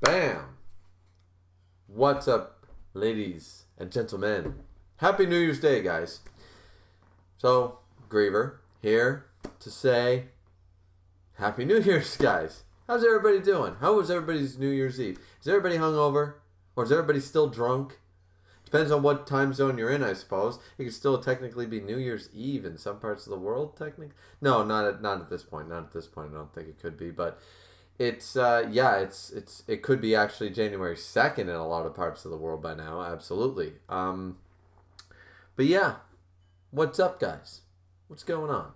Bam! What's up, ladies and gentlemen? Happy New Year's Day, guys. So, Griever here to say Happy New Year's, guys. How's everybody doing? How was everybody's New Year's Eve? Is everybody hungover? Or is everybody still drunk? Depends on what time zone you're in, I suppose. It could still technically be New Year's Eve in some parts of the world, technically. No, not at this point. Not at this point. I don't think it could be, but it's it could be actually January 2nd in a lot of parts of the world by now. Absolutely. But yeah, what's up, guys? What's going on?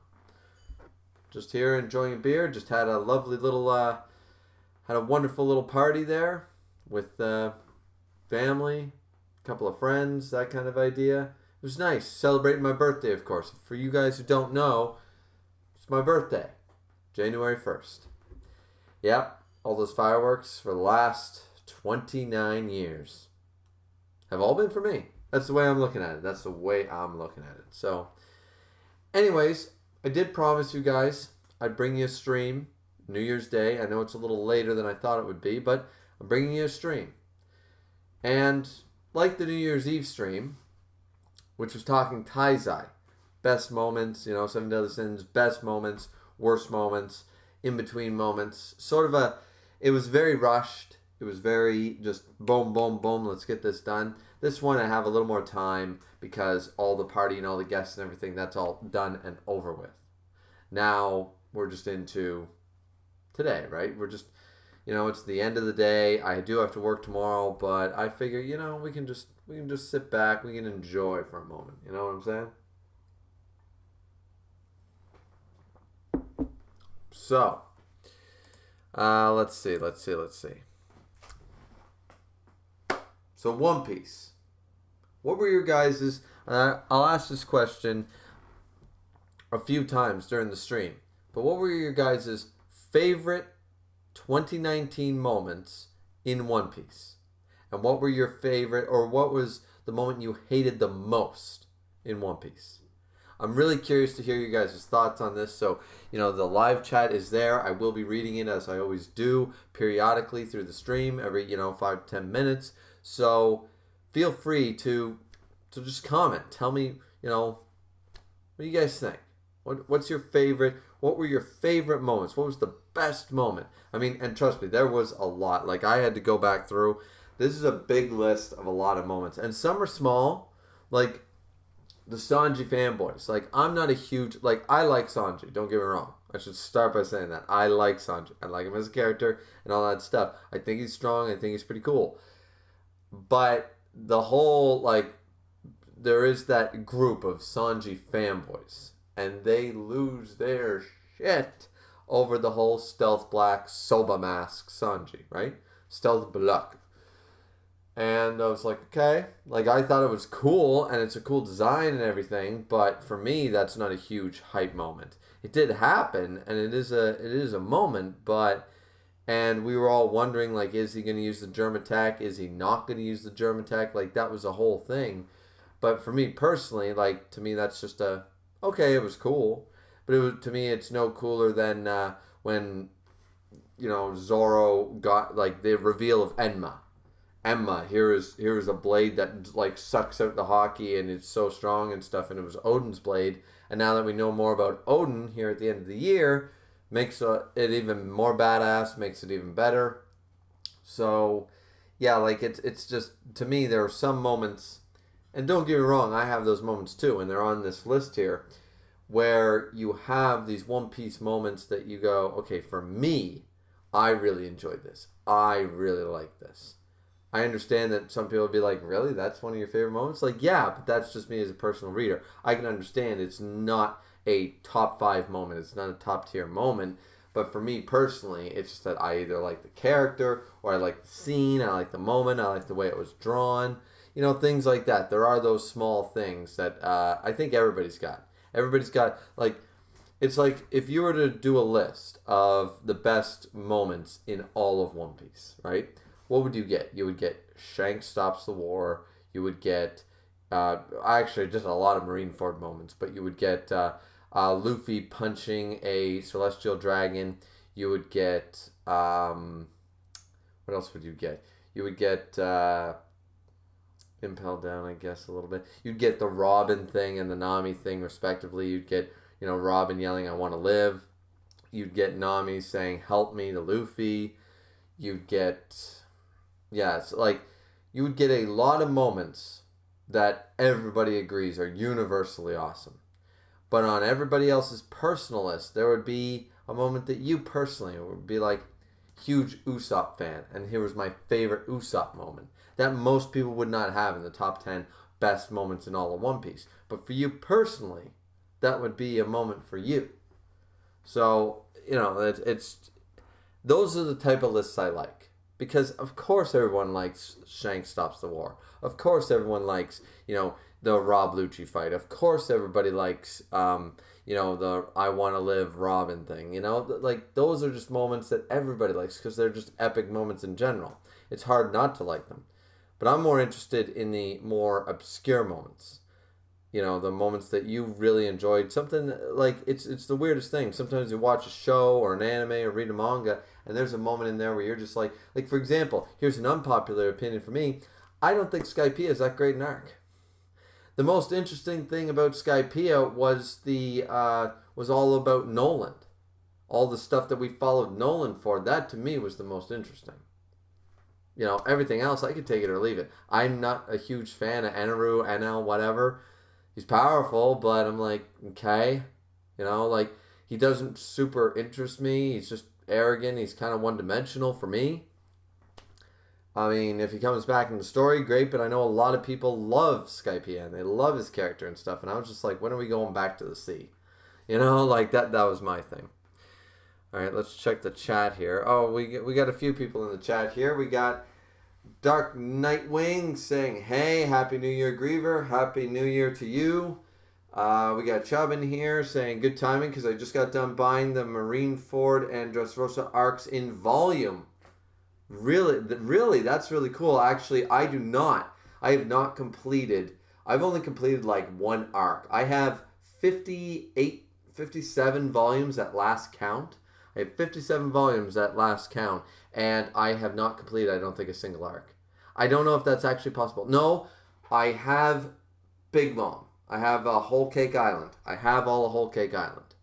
Just here enjoying a beer. Just had a lovely little had a wonderful little party there with family, a couple of friends, that kind of idea. It was nice celebrating my birthday, of course. For you guys who don't know, it's my birthday, January 1st. Yep, all those fireworks for the last 29 years have all been for me. That's the way I'm looking at it. That's the way I'm looking at it. So, anyways, I did promise you guys I'd bring you a stream New Year's Day. I know it's a little later than I thought it would be, but I'm bringing you a stream. And like the New Year's Eve stream, which was talking Taizai, best moments, 7 Deadly Sins, best moments, worst moments, in-between moments, it was very rushed. It was very just boom, boom, boom, let's get this done. This one I have a little more time because all the party and all the guests and everything, that's all done and over with. Now we're just into today, right? We're just, it's the end of the day. I do have to work tomorrow, but I figure, we can just sit back, we can enjoy for a moment. You know what I'm saying? So, let's see. So, One Piece. What were your guys's? I'll ask this question a few times during the stream. But what were your guys's favorite 2019 moments in One Piece? And what were your favorite, or what was the moment you hated the most in One Piece? I'm really curious to hear you guys' thoughts on this. So, the live chat is there. I will be reading it as I always do periodically through the stream every, 5 to 10 minutes. So feel free to just comment. Tell me, what do you guys think? What's your favorite? What were your favorite moments? What was the best moment? I mean, and trust me, there was a lot. Like, I had to go back through. This is a big list of a lot of moments. And some are small, like the Sanji fanboys. Like, I'm not a huge, I like Sanji. Don't get me wrong. I should start by saying that. I like Sanji. I like him as a character and all that stuff. I think he's strong. I think he's pretty cool. But the whole, there is that group of Sanji fanboys. And they lose their shit over the whole Stealth Black Soba Mask Sanji, right? Stealth Black. And I was like, okay. I thought it was cool, and it's a cool design and everything, but for me, that's not a huge hype moment. It did happen, and it is a moment, and we were all wondering, is he going to use the Germ attack? Is he not going to use the Germ attack? That was a whole thing. But for me personally, to me, that's just okay, it was cool. But to me, it's no cooler than when, Zoro got, the reveal of Enma. Emma, here is a blade that sucks out the hockey and it's so strong and stuff, and it was Odin's blade. And now that we know more about Odin here at the end of the year, makes it even more badass, makes it even better. So, yeah, it's just, to me, there are some moments, and don't get me wrong, I have those moments too, and they're on this list here, where you have these One Piece moments that you go, okay, for me, I really enjoyed this. I really like this. I understand that some people would be like, really? That's one of your favorite moments? Yeah, but that's just me as a personal reader. I can understand it's not a top 5 moment. It's not a top tier moment. But for me personally, it's just that I either like the character, or I like the scene, I like the moment, I like the way it was drawn. Things like that. There are those small things that I think everybody's got. Everybody's got, it's like if you were to do a list of the best moments in all of One Piece, right? What would you get? You would get Shanks stops the war. You would get, actually, just a lot of Marineford moments, but you would get Luffy punching a celestial dragon. You would get, What else would you get? You would get Impel Down, I guess, a little bit. You'd get the Robin thing and the Nami thing, respectively. You'd get, Robin yelling, "I want to live." You'd get Nami saying, "Help me," to Luffy. You'd get, yeah, it's like, you would get a lot of moments that everybody agrees are universally awesome. But on everybody else's personal list, there would be a moment that you personally would be like, huge Usopp fan, and here was my favorite Usopp moment that most people would not have in the top 10 best moments in all of One Piece. But for you personally, that would be a moment for you. So, it's those are the type of lists I like. Because of course everyone likes Shanks Stops the War. Of course everyone likes, the Rob Lucci fight. Of course everybody likes, the I Want to Live Robin thing. Like those are just moments that everybody likes because they're just epic moments in general. It's hard not to like them. But I'm more interested in the more obscure moments. The moments that you really enjoyed. Something like, it's the weirdest thing. Sometimes you watch a show or an anime or read a manga, and there's a moment in there where you're just like for example, here's an unpopular opinion for me. I don't think Skypiea is that great an arc. The most interesting thing about Skypiea was was all about Nolan. All the stuff that we followed Nolan for, that to me was the most interesting. Everything else, I could take it or leave it. I'm not a huge fan of Eneru, NL, whatever. He's powerful, but I'm like, okay. He doesn't super interest me. He's just arrogant. He's kind of one-dimensional for me. I mean, if he comes back in the story, great, but I know a lot of people love Skypiea, and they love his character and stuff, and I was just like, when are we going back to the sea? That was my thing. All right, let's check the chat here. Oh, we got a few people in the chat here. We got Dark Nightwing saying, "Hey, Happy New Year, Griever. Happy New Year to you." We got Chubb in here saying, "Good timing because I just got done buying the Marineford and Dressrosa arcs in volume." Really, that's really cool. Actually, I have not completed. I've only completed like one arc. I have 58, 57 volumes at last count. I have 57 volumes at last count, and I have not completed, I don't think, a single arc. I don't know if that's actually possible. No, I have Big Mom. I have Whole Cake Island. I have all of Whole Cake Island.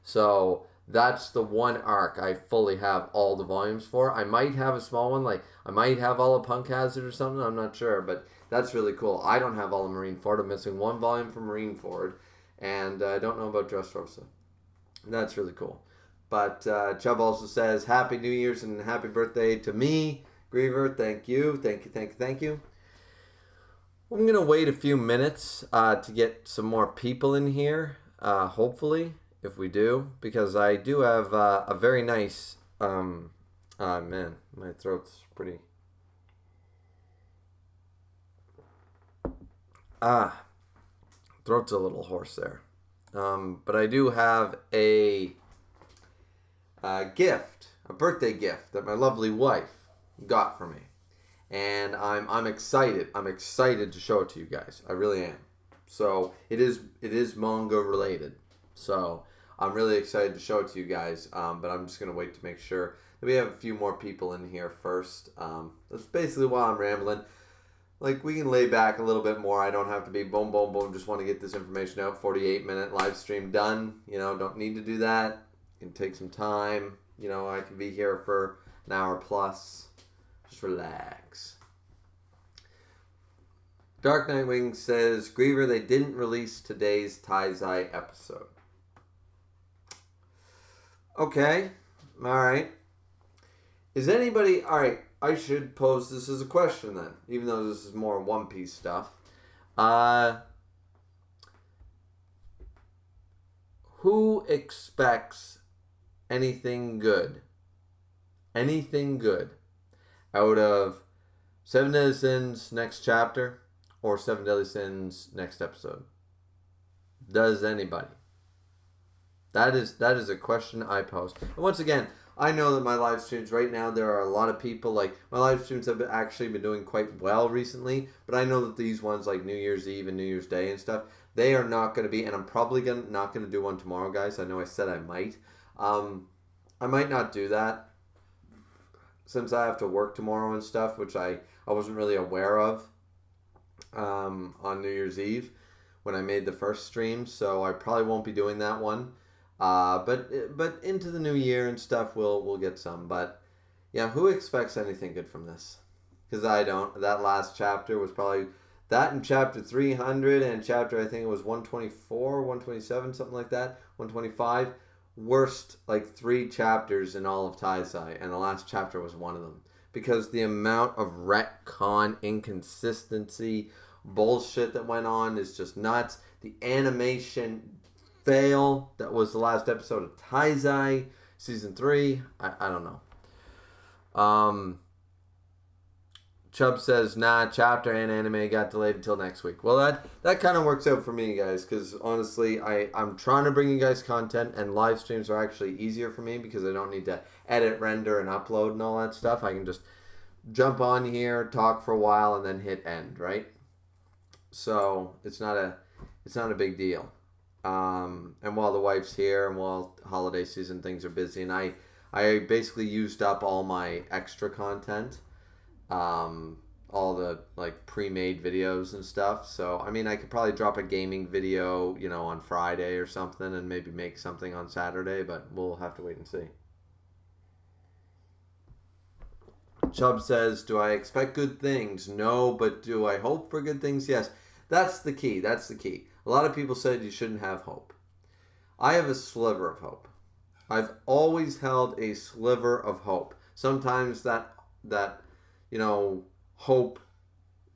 So that's the one arc I fully have all the volumes for. I might have a small one, like I might have all of Punk Hazard or something. I'm not sure, but that's really cool. I don't have all of Marineford. I'm missing one volume from Marineford, and I don't know about Dressrosa. That's really cool. But Chubb also says, "Happy New Year's and happy birthday to me, Griever." Thank you. I'm going to wait a few minutes to get some more people in here, hopefully, if we do, because I do have a very nice, man, my throat's pretty, throat's a little hoarse there. But I do have a gift, a birthday gift that my lovely wife got for me. And I'm excited. I'm excited to show it to you guys. I really am. So it is manga related. So I'm really excited to show it to you guys. But I'm just gonna wait to make sure that we have a few more people in here first. That's basically why I'm rambling. Like, we can lay back a little bit more. I don't have to be boom, boom, boom. Just want to get this information out. 48-minute live stream done. Don't need to do that. Can take some time. I can be here for an hour plus. Just relax. Dark Nightwing says, "Griever, they didn't release today's Taizai episode." Okay. Alright. Is anybody... Alright, I should pose this as a question then. Even though this is more One Piece stuff. Who expects anything good out of Seven Deadly Sins next chapter or Seven Deadly Sins next episode? Does anybody? That is a question I pose. And once again, I know that my live streams right now, there are a lot of people, like, my live streams have actually been doing quite well recently, but I know that these ones, like New Year's Eve and New Year's Day and stuff, they are not going to be, and I'm probably not going to do one tomorrow, guys. I know I said I might. I might not do that. since I have to work tomorrow and stuff, which I wasn't really aware of on New Year's Eve when I made the first stream, so I probably won't be doing that one. But into the new year and stuff, we'll get some. But yeah, who expects anything good from this? Because I don't. That last chapter was probably that, and chapter 300 and chapter, I think it was 124, 127, something like that, 125. Worst like 3 chapters in all of Taizai, and the last chapter was one of them. Because the amount of retcon, inconsistency, bullshit that went on is just nuts. The animation fail that was the last episode of Taizai season 3. I don't know. Chubb says, nah, chapter and anime got delayed until next week. Well, that kind of works out for me, guys, because honestly, I'm trying to bring you guys content, and live streams are actually easier for me because I don't need to edit, render, and upload and all that stuff. I can just jump on here, talk for a while, and then hit end, right? So it's not a big deal. And while the wife's here and while holiday season things are busy, and I basically used up all my extra content. All the like pre-made videos and stuff. So I mean, I could probably drop a gaming video, on Friday or something, and maybe make something on Saturday, but we'll have to wait and see. Chubb says, do I expect good things? No, but do I hope for good things? Yes. That's the key. That's the key. A lot of people said you shouldn't have hope. I have a sliver of hope. I've always held a sliver of hope. Sometimes that hope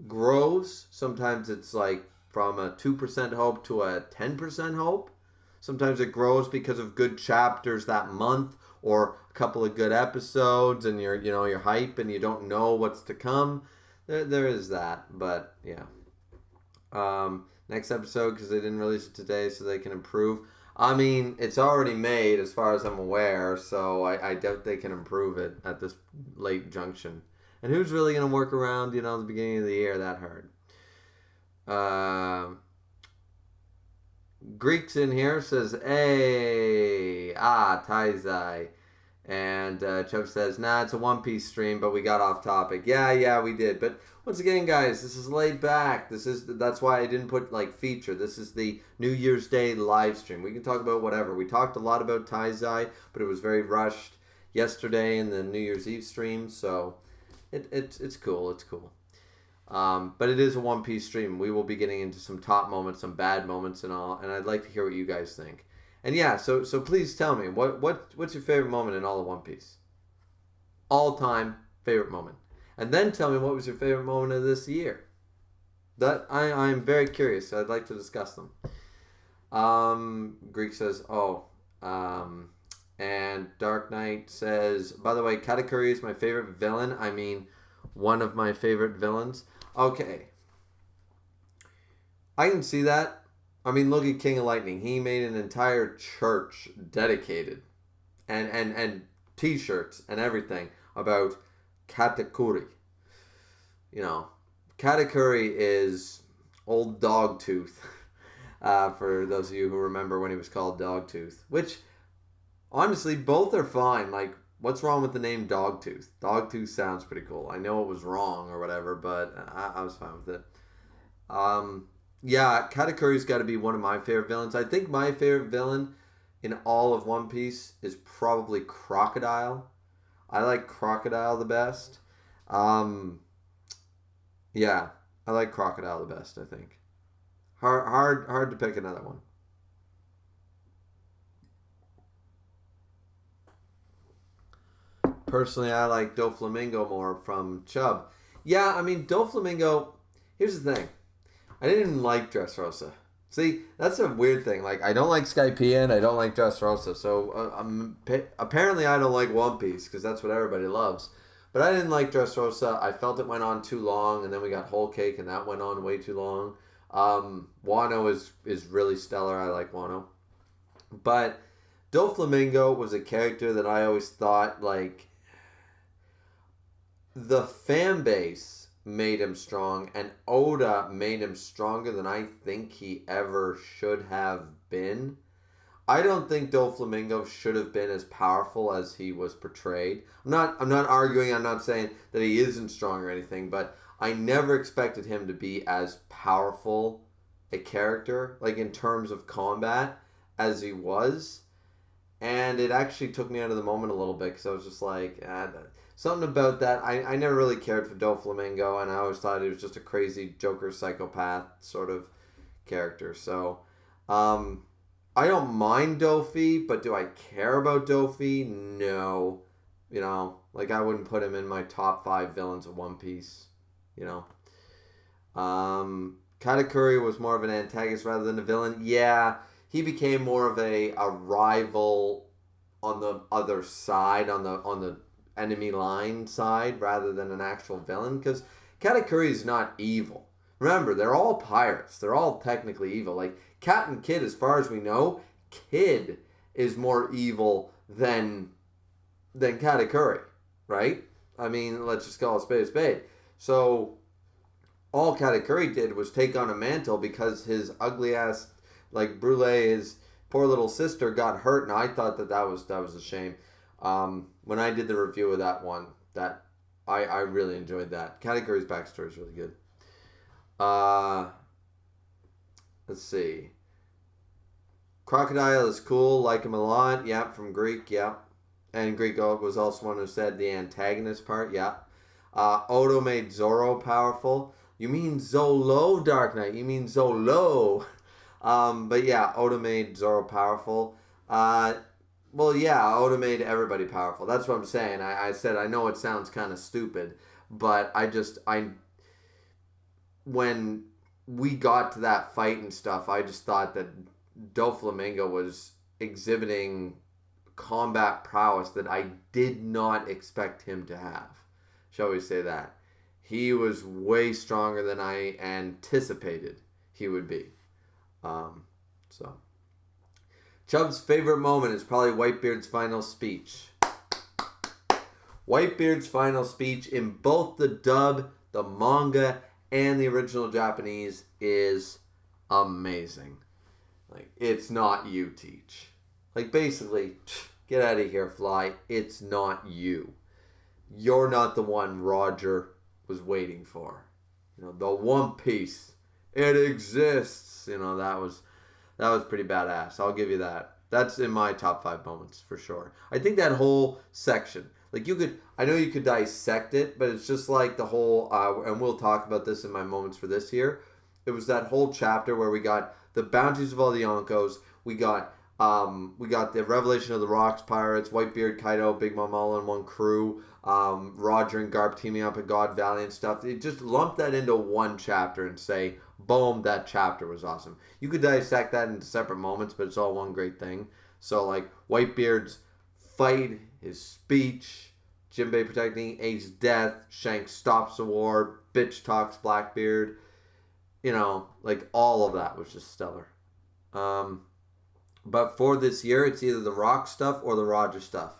grows. Sometimes it's like from a 2% hope to a 10% hope. Sometimes it grows because of good chapters that month or a couple of good episodes, and you're hype and you don't know what's to come. There is that, but yeah. Next episode, because they didn't release it today, so they can improve. I mean, it's already made as far as I'm aware, so I doubt they can improve it at this late junction. And who's really going to work around, the beginning of the year that hard? Greeks in here says, hey, Taizai. And Chubb says, nah, it's a One Piece stream, but we got off topic. Yeah, we did. But once again, guys, this is laid back. That's why I didn't put, feature. This is the New Year's Day live stream. We can talk about whatever. We talked a lot about Taizai, but it was very rushed yesterday in the New Year's Eve stream, so it's cool. It's cool. But it is a One Piece stream. We will be getting into some top moments, some bad moments, and all. And I'd like to hear what you guys think. And yeah, so please tell me what's your favorite moment in all of One Piece? All time favorite moment. And then tell me what was your favorite moment of this year. That I'm very curious. So I'd like to discuss them. Greek says, and Dark Knight says, by the way, Katakuri is my favorite villain. I mean, one of my favorite villains. Okay. I can see that. I mean, look at King of Lightning. He made an entire church dedicated and t-shirts and everything about Katakuri. Katakuri is old Dogtooth. For those of you who remember when he was called Dogtooth. Which, honestly, both are fine. What's wrong with the name Dogtooth? Dogtooth sounds pretty cool. I know it was wrong or whatever, but I was fine with it. Yeah, Katakuri's got to be one of my favorite villains. I think my favorite villain in all of One Piece is probably Crocodile. I like Crocodile the best. Yeah, I like Crocodile the best, I think. Hard to pick another one. Personally, I like Doflamingo more from Chubb. Yeah, I mean, Doflamingo, here's the thing. I didn't like Dressrosa. See, that's a weird thing. I don't like Skypiea and I don't like Dressrosa. So, apparently I don't like One Piece because that's what everybody loves. But I didn't like Dressrosa. I felt it went on too long, and then we got Whole Cake, and that went on way too long. Wano is really stellar. I like Wano. But Doflamingo was a character that I always thought, the fan base made him strong, and Oda made him stronger than I think he ever should have been. I don't think Doflamingo should have been as powerful as he was portrayed. I'm not arguing. I'm not saying that he isn't strong or anything, but I never expected him to be as powerful a character, like in terms of combat, as he was. And it actually took me out of the moment a little bit because I was just like, something about that. I never really cared for Doflamingo, and I always thought he was just a crazy Joker psychopath sort of character. So, I don't mind Dofi, but do I care about Dofi? No. You know, like I wouldn't put him in my top 5 villains of One Piece. You know. Katakuri was more of an antagonist rather than a villain. Yeah, he became more of a rival on the other side, on the enemy line side, rather than an actual villain, because Katakuri is not evil. Remember, they're all pirates. They're all technically evil. Like, Captain Kidd, as far as we know, Kidd is more evil than Katakuri, right? I mean, let's just call a spade. So, all Katakuri did was take on a mantle because his ugly ass, like, Brule, his poor little sister, got hurt, and I thought that was a shame. When I did the review of that one, that I really enjoyed that. Katakuri's backstory is really good. Let's see. Crocodile is cool, like him a lot. Yep, from Greek, yep. And Greek was also one who said the antagonist part, yep. Odo made Zoro powerful. You mean Zolo, Dark Knight. You mean Zolo. But yeah, Odo made Zoro powerful. Well, yeah, Oda made everybody powerful. That's what I'm saying. I said, I know it sounds kind of stupid, but when we got to that fight and stuff, I just thought that Doflamingo was exhibiting combat prowess that I did not expect him to have. Shall we say that? He was way stronger than I anticipated he would be. So... Chubb's favorite moment is probably Whitebeard's final speech. Whitebeard's final speech in both the dub, the manga, and the original Japanese is amazing. Like, it's not you, Teach. Like, basically, get out of here, Fly. It's not you. You're not the one Roger was waiting for. You know, the One Piece. It exists. You know, that was pretty badass. I'll give you that. That's in my top 5 moments for sure. I think that whole section, like I know you could dissect it, but it's just like the whole, and we'll talk about this in my moments for this year. It was that whole chapter where we got the bounties of all the Yonkos. We got the revelation of the Rocks Pirates, Whitebeard, Kaido, Big Mom all in one crew, Roger and Garp teaming up at God Valley and stuff. It just lumped that into one chapter and say, boom, that chapter was awesome. You could dissect that into separate moments, but it's all one great thing. So, like, Whitebeard's fight, his speech, Jinbei protecting Ace death, Shanks stops the war, bitch talks Blackbeard, you know, like, all of that was just stellar. But for this year, it's either the Rock stuff or the Roger stuff.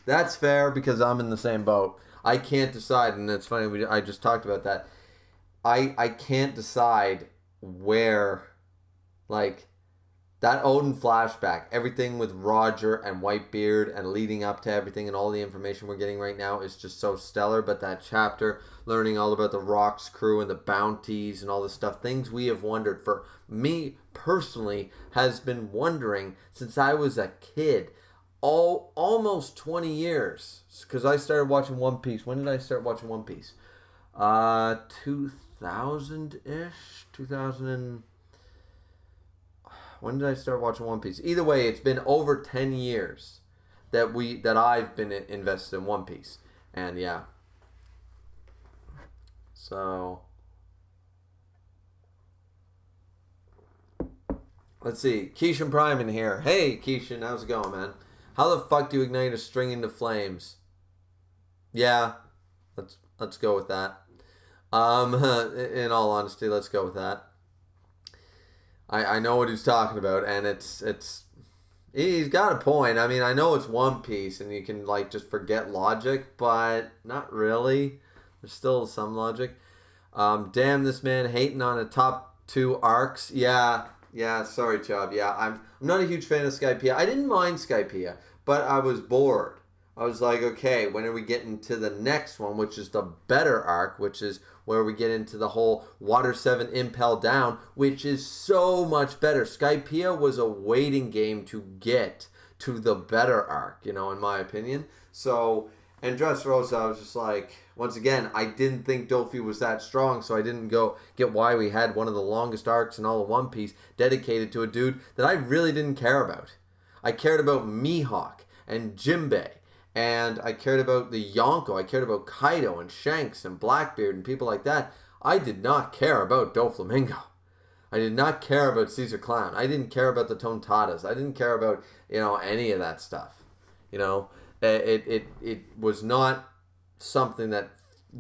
That's fair because I'm in the same boat. I can't decide, and it's funny, I just talked about that. I can't decide where, like, that Odin flashback, everything with Roger and Whitebeard and leading up to everything and all the information we're getting right now is just so stellar. But that chapter, learning all about the Rocks crew and the bounties and all this stuff, things we have wondered, for me personally, has been wondering since I was a kid. Almost 20 years. Because I started watching One Piece. When did I start watching One Piece? 2000-ish? 2000 When did I start watching One Piece? Either way, it's been over 10 years that I've been invested in One Piece. And yeah. So let's see. Keishan Prime in here. Hey Keishan, how's it going, man? How the fuck do you ignite a string into flames? Yeah, let's go with that. In all honesty, let's go with that. I know what he's talking about, and he's got a point. I mean, I know it's One Piece, and you can, like, just forget logic, but not really. There's still some logic. Damn, this man hating on the top 2 arcs. Yeah, Yeah, sorry, Chubb. Yeah, I'm not a huge fan of Skypiea. I didn't mind Skypiea, but I was bored. I was like, okay, when are we getting to the next one, which is the better arc, which is where we get into the whole Water 7 Impel Down, which is so much better. Skypiea was a waiting game to get to the better arc, in my opinion. So, and Dressrosa, I was just like, once again, I didn't think Dofi was that strong, so I didn't go get why we had one of the longest arcs in all of One Piece dedicated to a dude that I really didn't care about. I cared about Mihawk and Jimbei, and I cared about the Yonko. I cared about Kaido and Shanks and Blackbeard and people like that. I did not care about Doflamingo. I did not care about Caesar Clown. I didn't care about the Tontadas. I didn't care about, any of that stuff. It was not something that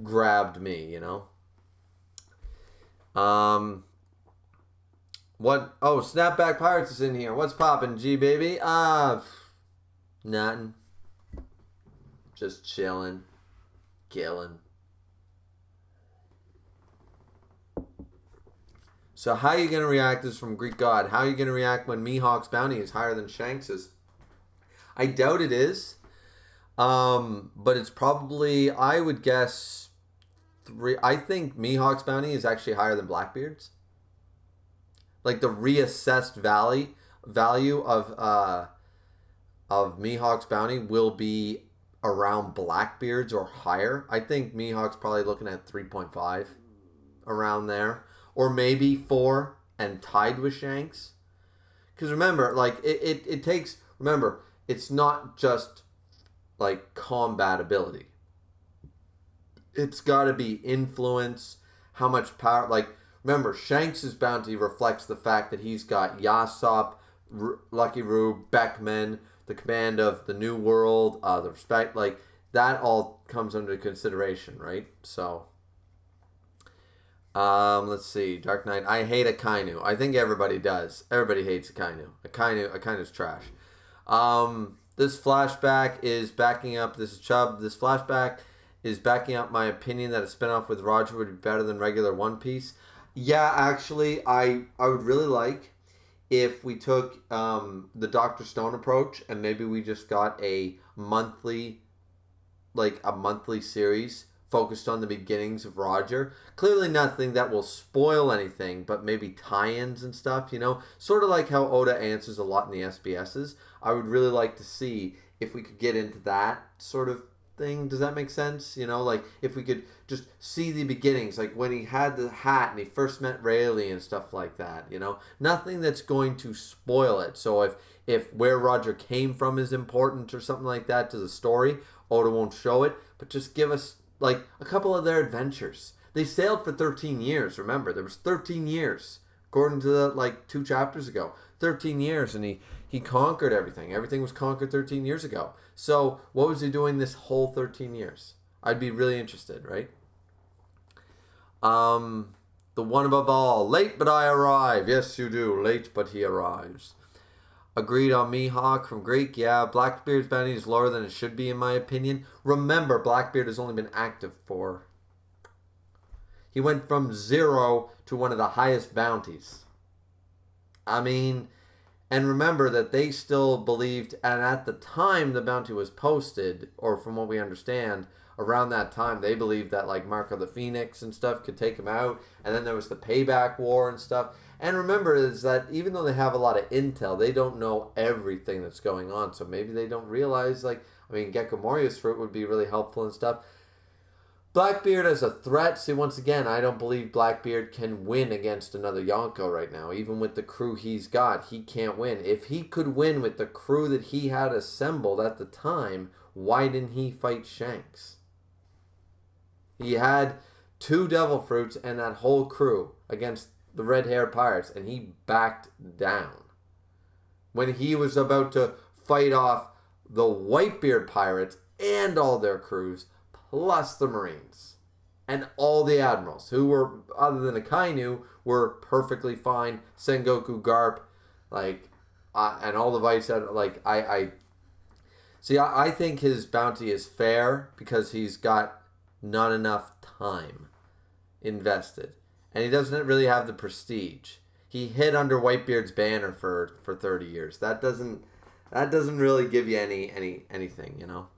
grabbed me, What? Oh, Snapback Pirates is in here. What's poppin', G baby? Nothing. Just chilling, killing. So how are you going to react? This is from Greek God. How are you going to react when Mihawk's bounty is higher than Shanks's? I doubt it is. But it's probably, I would guess, 3. I think Mihawk's bounty is actually higher than Blackbeard's. Like the reassessed value of Mihawk's bounty will be around Blackbeard's or higher. I think Mihawk's probably looking at 3.5, around there. Or maybe 4 and tied with Shanks. Because remember, like, it takes... Remember, it's not just, like, combat ability. It's got to be influence, how much power... Like, remember, Shanks' bounty reflects the fact that he's got Yasop, Lucky Rube, Beckman, the command of the New World, the respect... Like, that all comes under consideration, right? So... let's see. Dark Knight. I hate Akainu. I think everybody does. Everybody hates Akainu. Akainu's trash. This flashback is backing up. This is Chubb. This flashback is backing up my opinion that a spinoff with Roger would be better than regular One Piece. Yeah, actually, I would really like if we took the Dr. Stone approach and maybe we just got a monthly series focused on the beginnings of Roger. Clearly nothing that will spoil anything, but maybe tie-ins and stuff, Sort of like how Oda answers a lot in the SBSs. I would really like to see if we could get into that sort of thing. Does that make sense? Like if we could just see the beginnings, like when he had the hat and he first met Rayleigh and stuff like that, Nothing that's going to spoil it. So if where Roger came from is important or something like that to the story, Oda won't show it, but just give us like a couple of their adventures. They sailed for 13 years. Remember, there was 13 years, according to the 2 chapters ago. 13 years, and he conquered everything. Everything was conquered 13 years ago. So what was he doing this whole 13 years? I'd be really interested, right? The one above all. Late, but I arrive. Yes, you do. Late, but he arrives. Agreed on Mihawk from Greek. Yeah, Blackbeard's bounty is lower than it should be, in my opinion. Remember, Blackbeard has only been active for... He went from 0 to one of the highest bounties. I mean, and remember that they still believed, and at the time the bounty was posted, or from what we understand, around that time, they believed that Marco the Phoenix and stuff could take him out, and then there was the Payback War and stuff. And remember is that even though they have a lot of intel, they don't know everything that's going on. So maybe they don't realize, Gecko Moria's fruit would be really helpful and stuff. Blackbeard as a threat. See, once again, I don't believe Blackbeard can win against another Yonko right now. Even with the crew he's got, he can't win. If he could win with the crew that he had assembled at the time, why didn't he fight Shanks? He had 2 Devil Fruits and that whole crew against the red-haired pirates, and he backed down. When he was about to fight off the Whitebeard pirates and all their crews, plus the Marines, and all the admirals, who were, other than Akainu, were perfectly fine. Sengoku, Garp, and all the Vice, I think his bounty is fair because he's got not enough time invested. And he doesn't really have the prestige. he hid under Whitebeard's banner for 30 years. That doesn't really give you anything, you know.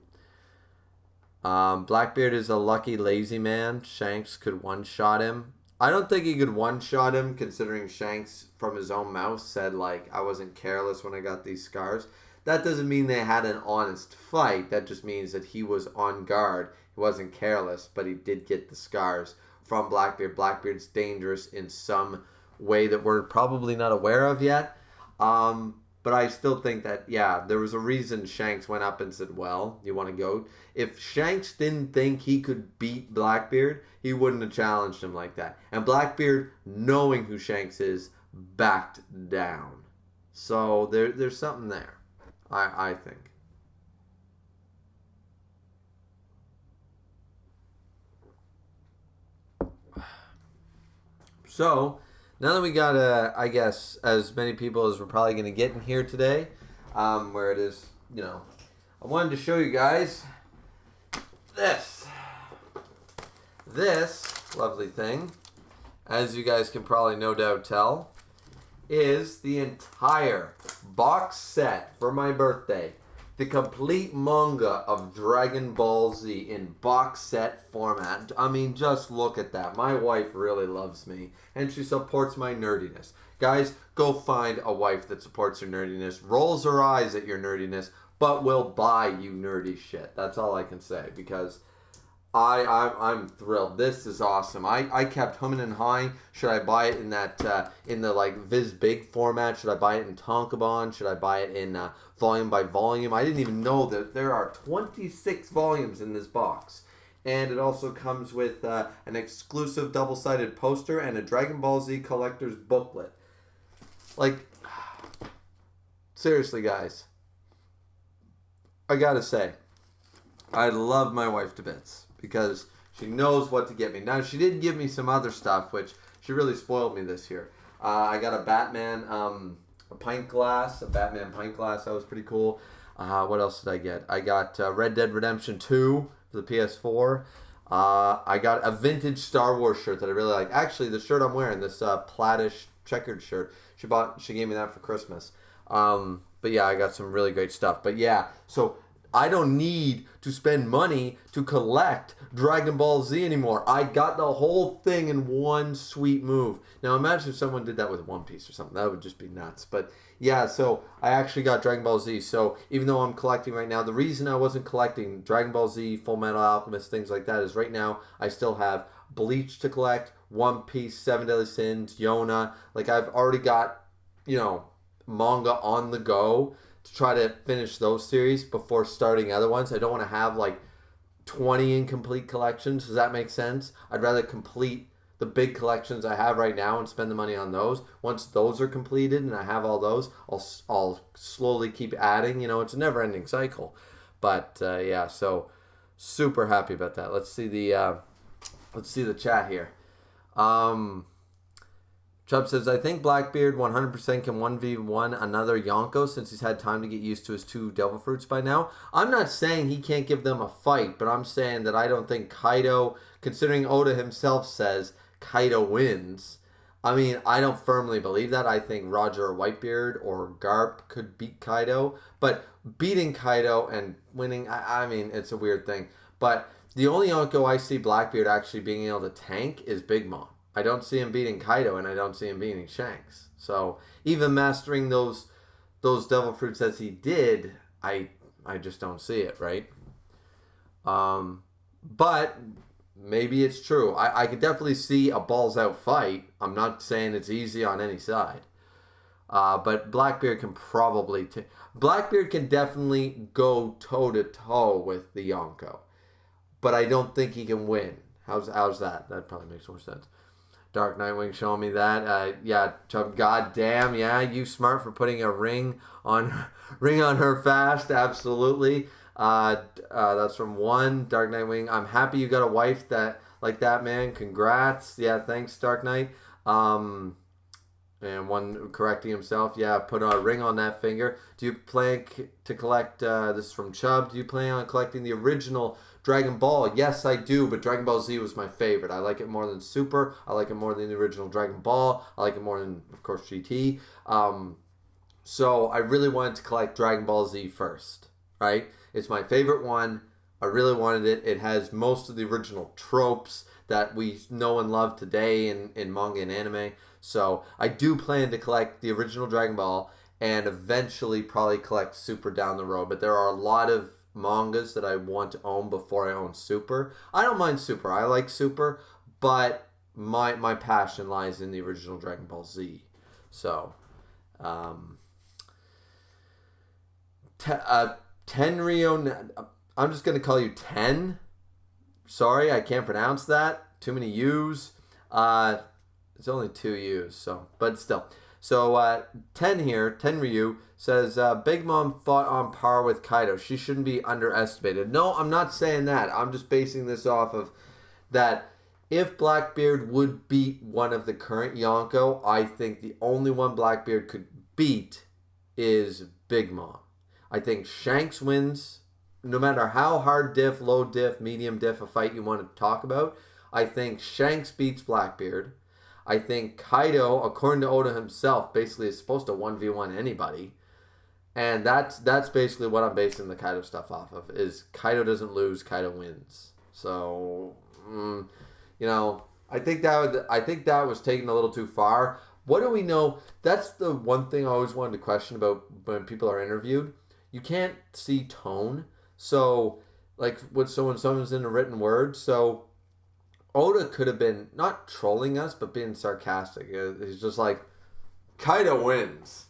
Blackbeard is a lucky lazy man. Shanks could one-shot him. I don't think he could one-shot him, considering Shanks, from his own mouth, said, like, I wasn't careless when I got these scars. That doesn't mean they had an honest fight. That just means that he was on guard. He wasn't careless, but he did get the scars from Blackbeard. Blackbeard's dangerous in some way that we're probably not aware of yet. But I still think that, yeah, there was a reason Shanks went up and said, well, you want to go? If Shanks didn't think he could beat Blackbeard, he wouldn't have challenged him like that. And Blackbeard, knowing who Shanks is, backed down. So there's something there, I think. So, now that we got, I guess, as many people as we're probably going to get in here today, where it is, you know, I wanted to show you guys this. This lovely thing, as you guys can probably no doubt tell, is the entire box set for my birthday. The complete manga of Dragon Ball Z in box set format. I mean, just look at that. My wife really loves me, and she supports my nerdiness. Guys, go find a wife that supports your nerdiness, rolls her eyes at your nerdiness, but will buy you nerdy shit. That's all I can say, because I'm thrilled. This is awesome. I kept humming and hawing. Should I buy it in that in the like Viz Big format? Should I buy it in Tonkabon? Should I buy it in volume by volume? I didn't even know that there are 26 volumes in this box. And it also comes with an exclusive double-sided poster and a Dragon Ball Z collector's booklet. Like, seriously, guys, I gotta say, I love my wife to bits, because she knows what to get me. Now, she did give me some other stuff, which she really spoiled me this year. I got a Batman pint glass. That was pretty cool. What else did I get? I got Red Dead Redemption 2 for the PS4. I got a vintage Star Wars shirt that I really like. Actually, the shirt I'm wearing, this plattish checkered shirt, she gave me that for Christmas. But yeah, I got some really great stuff. But yeah, so I don't need to spend money to collect Dragon Ball Z anymore. I got the whole thing in one sweet move. Now imagine if someone did that with One Piece or something. That would just be nuts. But yeah, so I actually got Dragon Ball Z. So even though I'm collecting right now, the reason I wasn't collecting Dragon Ball Z, Full Metal Alchemist, things like that is right now I still have Bleach to collect, One Piece, Seven Deadly Sins, Yona. Like, I've already got, you know, manga on the go to try to finish those series before starting other ones. I don't want to have like 20 incomplete collections. Does that make sense? I'd rather complete the big collections I have right now and spend the money on those. Once those are completed and I have all those, I'll slowly keep adding. You know, it's a never-ending cycle. But yeah, so super happy about that. Let's see the chat here. Chubb says, I think Blackbeard 100% can 1v1 another Yonko since he's had time to get used to his two Devil Fruits by now. I'm not saying he can't give them a fight, but I'm saying that I don't think Kaido, considering Oda himself says Kaido wins. I mean, I don't firmly believe that. I think Roger or Whitebeard or Garp could beat Kaido. But beating Kaido and winning, I mean, it's a weird thing. But the only Yonko I see Blackbeard actually being able to tank is Big Mom. I don't see him beating Kaido, and I don't see him beating Shanks. So even mastering those Devil Fruits as he did, I just don't see it, right? But maybe it's true. I could definitely see a balls-out fight. I'm not saying it's easy on any side. But Blackbeard can probably... Blackbeard can definitely go toe-to-toe with the Yonko. But I don't think he can win. How's that? That probably makes more sense. Dark Nightwing showing me that. Yeah, Chubb, goddamn, yeah, you smart for putting a ring on her fast. Absolutely. That's from one Dark Nightwing. I'm happy you got a wife that like that, man. Congrats. Yeah, thanks, Dark Knight. And one correcting himself. Yeah, put a ring on that finger. Do you plan to collect? This is from Chubb. Do you plan on collecting the original Dragon Ball, yes, I do, but Dragon Ball Z was my favorite. I like it more than Super. I like it more than the original Dragon Ball. I like it more than, of course, GT. So I really wanted to collect Dragon Ball Z first, right? It's my favorite one. I really wanted it. It has most of the original tropes that we know and love today in manga and anime. So I do plan to collect the original Dragon Ball and eventually probably collect Super down the road. But there are a lot of mangas that I want to own before I own Super. I don't mind Super. I like Super, but my passion lies in the original Dragon Ball Z. So, Tenryo. I'm just gonna call you Ten. Sorry, I can't pronounce that. Too many U's. It's only 2 U's, so but still. So Ten here, Tenryu says Big Mom fought on par with Kaido. She shouldn't be underestimated. No, I'm not saying that. I'm just basing this off of that. If Blackbeard would beat one of the current Yonko, I think the only one Blackbeard could beat is Big Mom. I think Shanks wins, no matter how hard diff, low diff, medium diff a fight you want to talk about. I think Shanks beats Blackbeard. I think Kaido, according to Oda himself, basically is supposed to 1v1 anybody. And that's basically what I'm basing the Kaido stuff off of, is Kaido doesn't lose, Kaido wins. So, I think that was taken a little too far. What do we know? That's the one thing I always wanted to question about when people are interviewed. You can't see tone. So, like, when someone's in a written word, so Oda could have been not trolling us, but being sarcastic. He's just like, Kaido wins,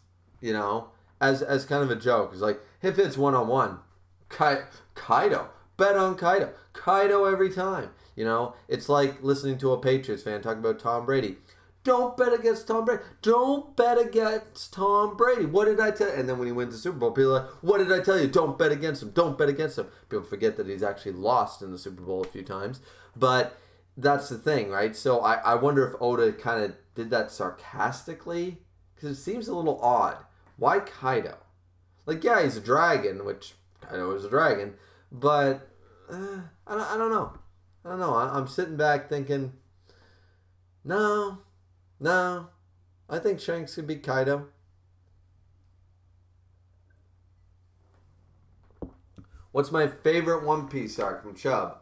as kind of a joke. It's like, if it's one-on-one, Kaido, bet on Kaido. Kaido every time, It's like listening to a Patriots fan talk about Tom Brady. Don't bet against Tom Brady. Don't bet against Tom Brady. What did I tell you? And then when he wins the Super Bowl, people are like, what did I tell you? Don't bet against him. Don't bet against him. People forget that he's actually lost in the Super Bowl a few times. But that's the thing, right? So I wonder if Oda kind of did that sarcastically, because it seems a little odd. Why Kaido? Like, yeah, he's a dragon, which Kaido is a dragon, but I don't know. I don't know. I'm sitting back thinking, no, I think Shanks could beat Kaido. What's my favorite One Piece arc from Chubb?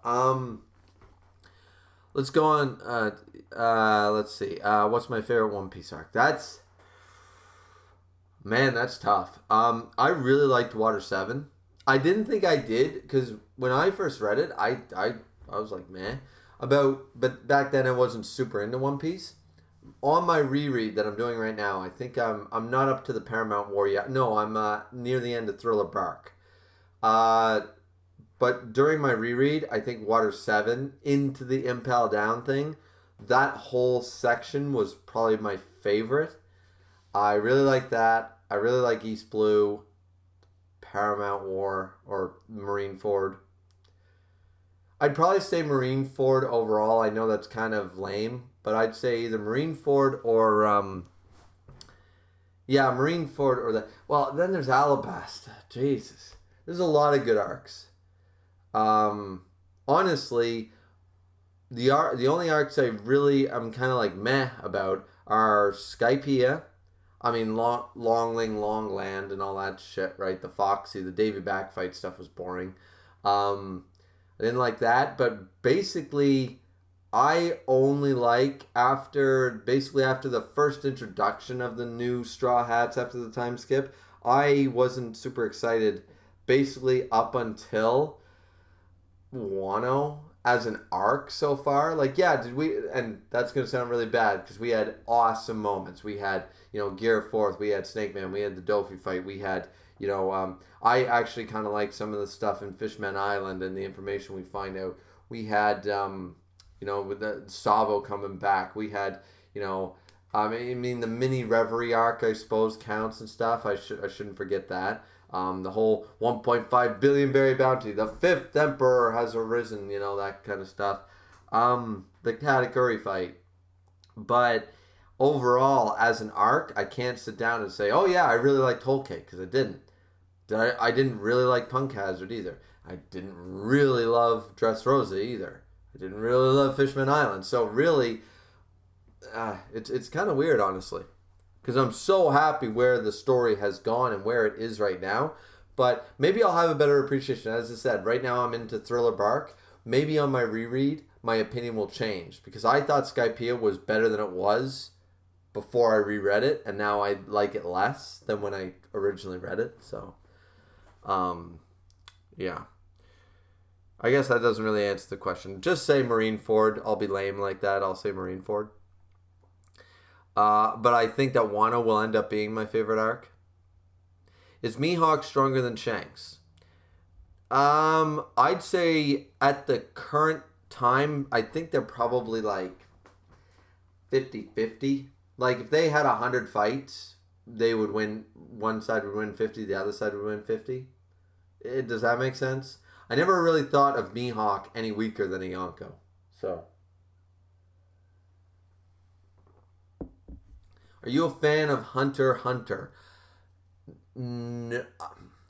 Let's go on. Let's see. What's my favorite One Piece arc? That's tough. I really liked Water 7. I didn't think I did, because when I first read it, I was like, meh. But back then I wasn't super into One Piece. On my reread that I'm doing right now, I think I'm not up to the Paramount War yet. No, I'm near the end of Thriller Bark. But during my reread, I think Water 7 into the Impel Down thing, that whole section was probably my favorite. I really like that. I really like East Blue, Paramount War, or Marineford. I'd probably say Marineford overall. I know that's kind of lame, but I'd say either Marineford or Marineford or that. Well, then there's Alabasta. Jesus, there's a lot of good arcs. Honestly, the only arcs I'm kind of like meh about are Skypiea. I mean, Longling, Longland, and all that shit, right? The Foxy, the Davy Backfight stuff was boring. I didn't like that, but basically, I only like after the first introduction of the new Straw Hats after the time skip, I wasn't super excited basically up until Wano as an arc so far. Like, yeah, and that's going to sound really bad because we had awesome moments. We had, Gear Forth, we had Snake Man, we had the Dofi fight, we had, I actually kind of like some of the stuff in Fishman Island and the information we find out. We had, with the Sabo coming back, we had, I mean, the mini Reverie arc, I suppose, counts and stuff. I shouldn't forget that. The whole 1.5 billion berry bounty, the fifth emperor has arisen, that kind of stuff. The Katakuri fight. But overall, as an arc, I can't sit down and say, oh yeah, I really liked Whole Cake, because I didn't. I didn't really like Punk Hazard either. I didn't really love Dressrosa either. I didn't really love Fishman Island. So really, it's kind of weird, honestly, because I'm so happy where the story has gone and where it is right now. But maybe I'll have a better appreciation. As I said, right now I'm into Thriller Bark. Maybe on my reread, my opinion will change because I thought Skypiea was better than it was before I reread it, and now I like it less than when I originally read it. So, yeah. I guess that doesn't really answer the question. Just say Marineford. I'll be lame like that. I'll say Marineford. But I think that Wano will end up being my favorite arc. Is Mihawk stronger than Shanks? I'd say at the current time, I think they're probably like 50-50. Like if they had 100 fights, they would win. One side would win 50, the other side would win 50. Does that make sense? I never really thought of Mihawk any weaker than a Yonko. So, are you a fan of Hunter x Hunter? No,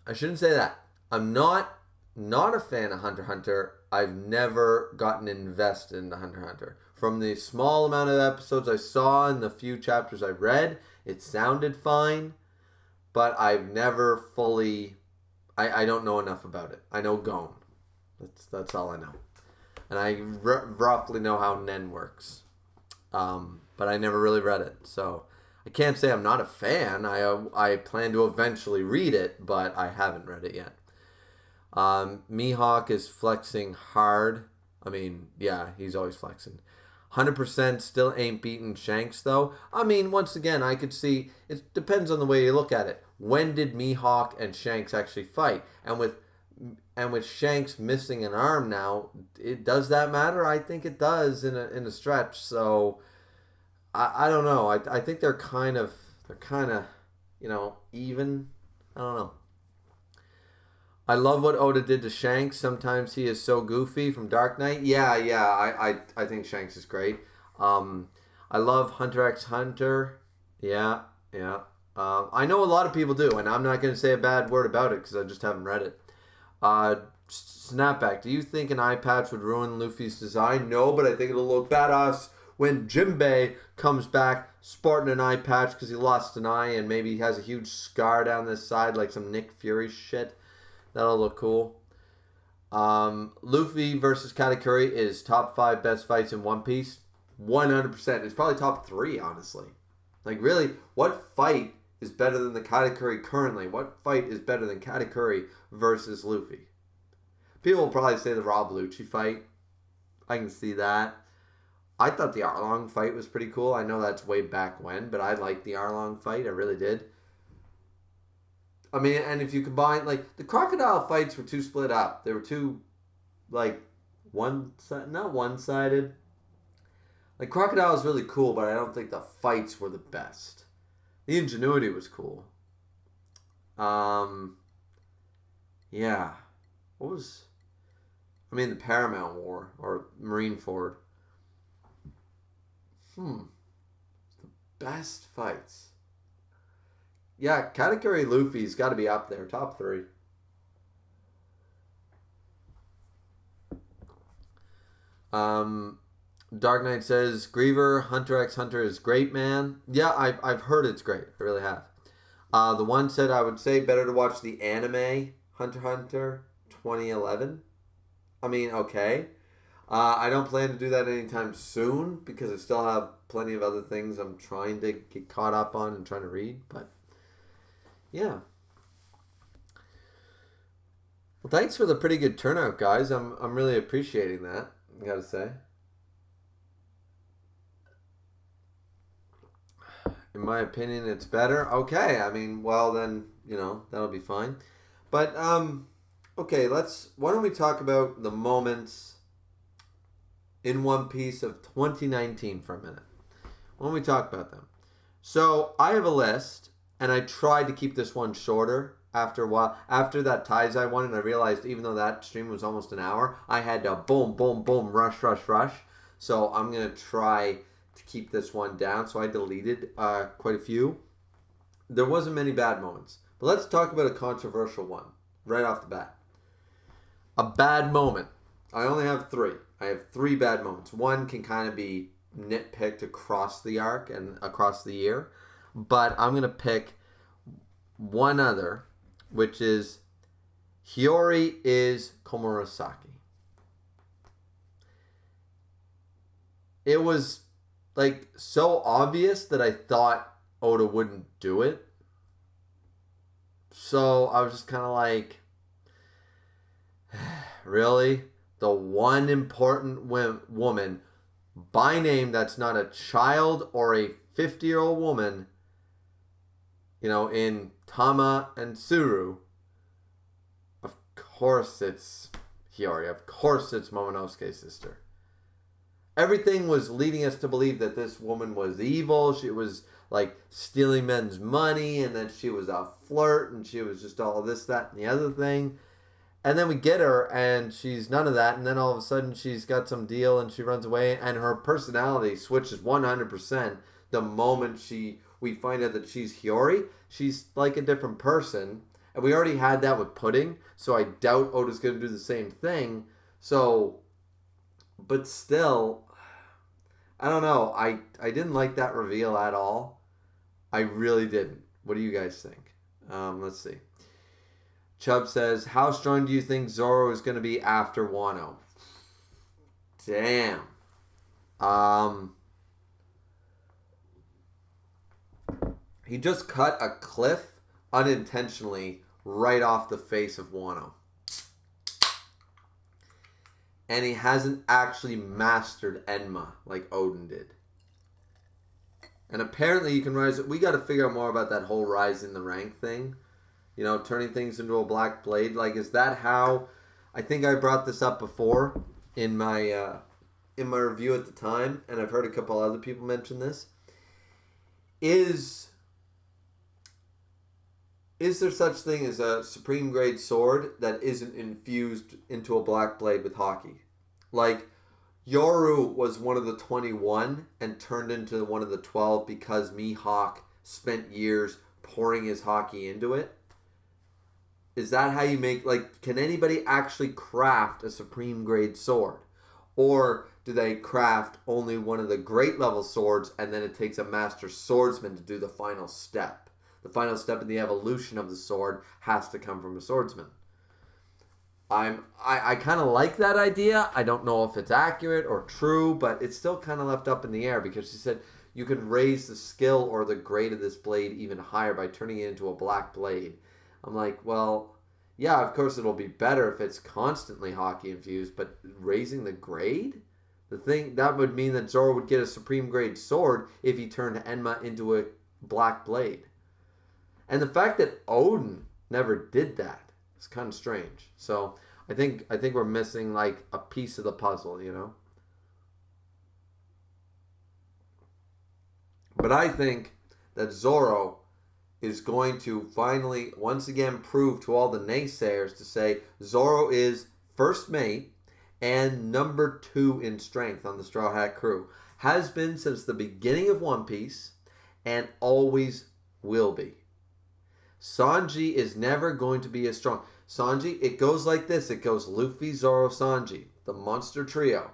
I shouldn't say that. I'm not a fan of Hunter x Hunter. I've never gotten invested into Hunter x Hunter. From the small amount of episodes I saw and the few chapters I read, it sounded fine, but I've never fully... I don't know enough about it. I know Gon. That's all I know. And I roughly know how Nen works. But I never really read it. So I can't say I'm not a fan. I plan to eventually read it, but I haven't read it yet. Mihawk is flexing hard. I mean, yeah, he's always flexing. 100% still ain't beating Shanks, though. I mean, once again, I could see... It depends on the way you look at it. When did Mihawk and Shanks actually fight? And with Shanks missing an arm now, does that matter? I think it does in a stretch. So I don't know. I think they're kind of even. I don't know. I love what Oda did to Shanks. Sometimes he is so goofy from Dark Knight. Yeah. I think Shanks is great. I love Hunter x Hunter. Yeah. I know a lot of people do, and I'm not going to say a bad word about it because I just haven't read it. Snapback, do you think an eye patch would ruin Luffy's design? No, but I think it'll look badass when Jinbei comes back sporting an eye patch because he lost an eye and maybe he has a huge scar down this side like some Nick Fury shit. That'll look cool. Luffy versus Katakuri is top 5 best fights in One Piece. 100%. It's probably top 3, honestly. Like, really, what fight is better than the Katakuri currently? What fight is better than Katakuri versus Luffy? People will probably say the Rob Lucci fight. I can see that. I thought the Arlong fight was pretty cool. I know that's way back when, but I liked the Arlong fight. I really did. I mean, and if you combine, like, the crocodile fights were too split up. They were too, like, not one-sided. Like, crocodile is really cool, but I don't think the fights were the best. The ingenuity was cool. Yeah. What was... I mean, the Paramount War, or Marineford. The best fights. Yeah, Katakuri Luffy's got to be up there, top 3. Dark Knight says, Griever, Hunter x Hunter is great, man. Yeah, I've heard it's great. I really have. The one said, I would say better to watch the anime Hunter x Hunter 2011. I mean, okay. I don't plan to do that anytime soon because I still have plenty of other things I'm trying to get caught up on and trying to read. But, yeah. Well, thanks for the pretty good turnout, guys. I'm really appreciating that, I gotta say. In my opinion, it's better. Okay, I mean, well then, that'll be fine. But, okay, why don't we talk about the moments in One Piece of 2019 for a minute. Why don't we talk about them? So, I have a list, and I tried to keep this one shorter after a while. After that Taizai one, and I realized even though that stream was almost an hour, I had to boom, boom, boom, rush. So, I'm going to try to keep this one down. So, I deleted quite a few. There wasn't many bad moments. But let's talk about a controversial one right off the bat. A bad moment. I only have three. I have three bad moments. One can kind of be nitpicked across the arc and across the year. But I'm going to pick one other, which is Hiyori is Komurasaki. It was like so obvious that I thought Oda wouldn't do it. So I was just kind of like, really? The one important woman by name that's not a child or a 50-year-old woman, in Tama and Suru. Of course it's Hiyori. Of course it's Momonosuke's sister. Everything was leading us to believe that this woman was evil. She was like stealing men's money, and that she was a flirt, and she was just all this, that, and the other thing. And then we get her, and she's none of that. And then all of a sudden, she's got some deal, and she runs away, and her personality switches 100% the moment we find out that she's Hiyori. She's like a different person, and we already had that with Pudding, so I doubt Oda's going to do the same thing. So, but still, I don't know. I didn't like that reveal at all. I really didn't. What do you guys think? Let's see. Chubb says, how strong do you think Zoro is going to be after Wano? Damn. He just cut a cliff unintentionally right off the face of Wano. And he hasn't actually mastered Enma like Oden did. And apparently you can rise... We got to figure out more about that whole rise in the rank thing. Turning things into a black blade. Like, is that how... I think I brought this up before in my review at the time. And I've heard a couple other people mention this. Is there such thing as a supreme grade sword that isn't infused into a black blade with haki? Like, Yoru was one of the 21 and turned into one of the 12 because Mihawk spent years pouring his haki into it. Is that how you make, like, can anybody actually craft a supreme grade sword? Or do they craft only one of the great level swords and then it takes a master swordsman to do the final step? The final step in the evolution of the sword has to come from a swordsman. I kind of like that idea. I don't know if it's accurate or true, but it's still kind of left up in the air because she said you can raise the skill or the grade of this blade even higher by turning it into a black blade. I'm like, well, yeah, of course it'll be better if it's constantly haki infused, but raising the grade? The thing that would mean that Zoro would get a supreme grade sword if he turned Enma into a black blade. And the fact that Oden never did that is kind of strange. So I think we're missing like a piece of the puzzle, But I think that Zoro is going to finally, once again, prove to all the naysayers to say Zoro is first mate and number 2 in strength on the Straw Hat crew. Has been since the beginning of One Piece and always will be. Sanji is never going to be as strong. Sanji, it goes like this. It goes Luffy, Zoro, Sanji, the monster trio.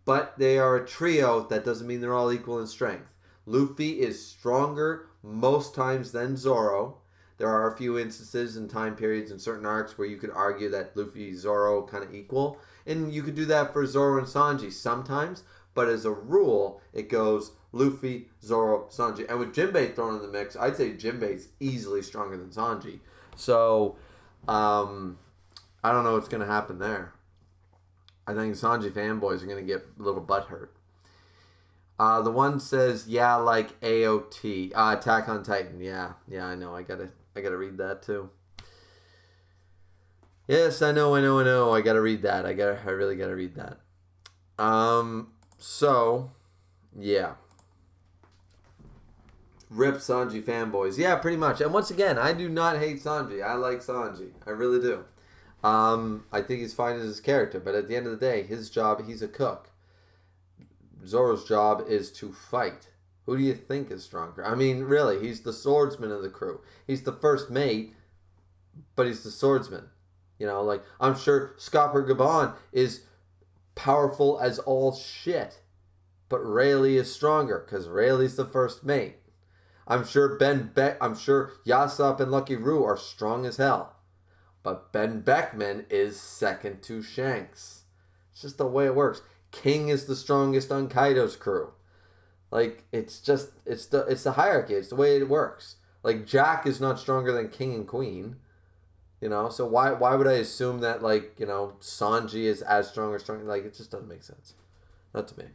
But they are a trio. That doesn't mean they're all equal in strength. Luffy is stronger most times than Zoro. There are a few instances and time periods in certain arcs where you could argue that Luffy, Zoro kind of equal. And you could do that for Zoro and Sanji sometimes. But as a rule, it goes Luffy, Zoro, Sanji. And with Jinbei thrown in the mix, I'd say Jinbei's easily stronger than Sanji. So, I don't know what's going to happen there. I think Sanji fanboys are going to get a little butthurt. The one says, yeah, like AOT. Attack on Titan. Yeah, I know. I gotta read that too. Yes, I know. I gotta read that. I really gotta read that. So, yeah. Rip Sanji fanboys. Yeah, pretty much. And once again, I do not hate Sanji. I like Sanji. I really do. I think he's fine as his character. But at the end of the day, his job, he's a cook. Zoro's job is to fight. Who do you think is stronger? I mean, really, he's the swordsman of the crew. He's the first mate, but he's the swordsman. You know, like, I'm sure Scopper Gabon is powerful as all shit, but Rayleigh is stronger because Rayleigh's the first mate. I'm sure I'm sure Yassop and Lucky Roo are strong as hell, but Ben Beckman is second to Shanks. It's just the way it works. King is the strongest on Kaido's crew. Like, it's the hierarchy. It's the way it works. Like, Jack is not stronger than King and Queen. You know, so why would I assume that, like, you know, Sanji is as strong or stronger? Like, it just doesn't make sense. Not to me.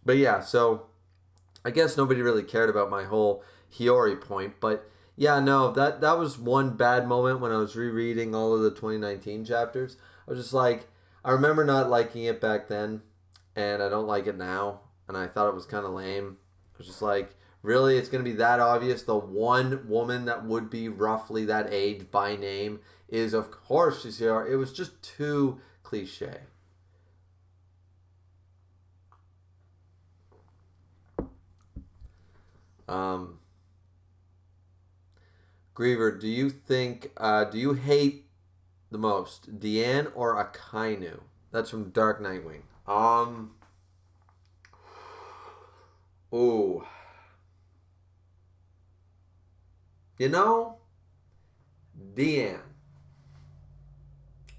But yeah, so I guess nobody really cared about my whole Hiyori point, but yeah, no, that was one bad moment when I was rereading all of the 2019 chapters. I was just like, I remember not liking it back then, and I don't like it now, and I thought it was kind of lame. I was just like, really, it's going to be that obvious? The one woman that would be roughly that age by name is, of course, she's here. It was just too cliche. Griever, do you hate the most, Deanne or Akainu? That's from Dark Nightwing. Ooh. You know, Deanne.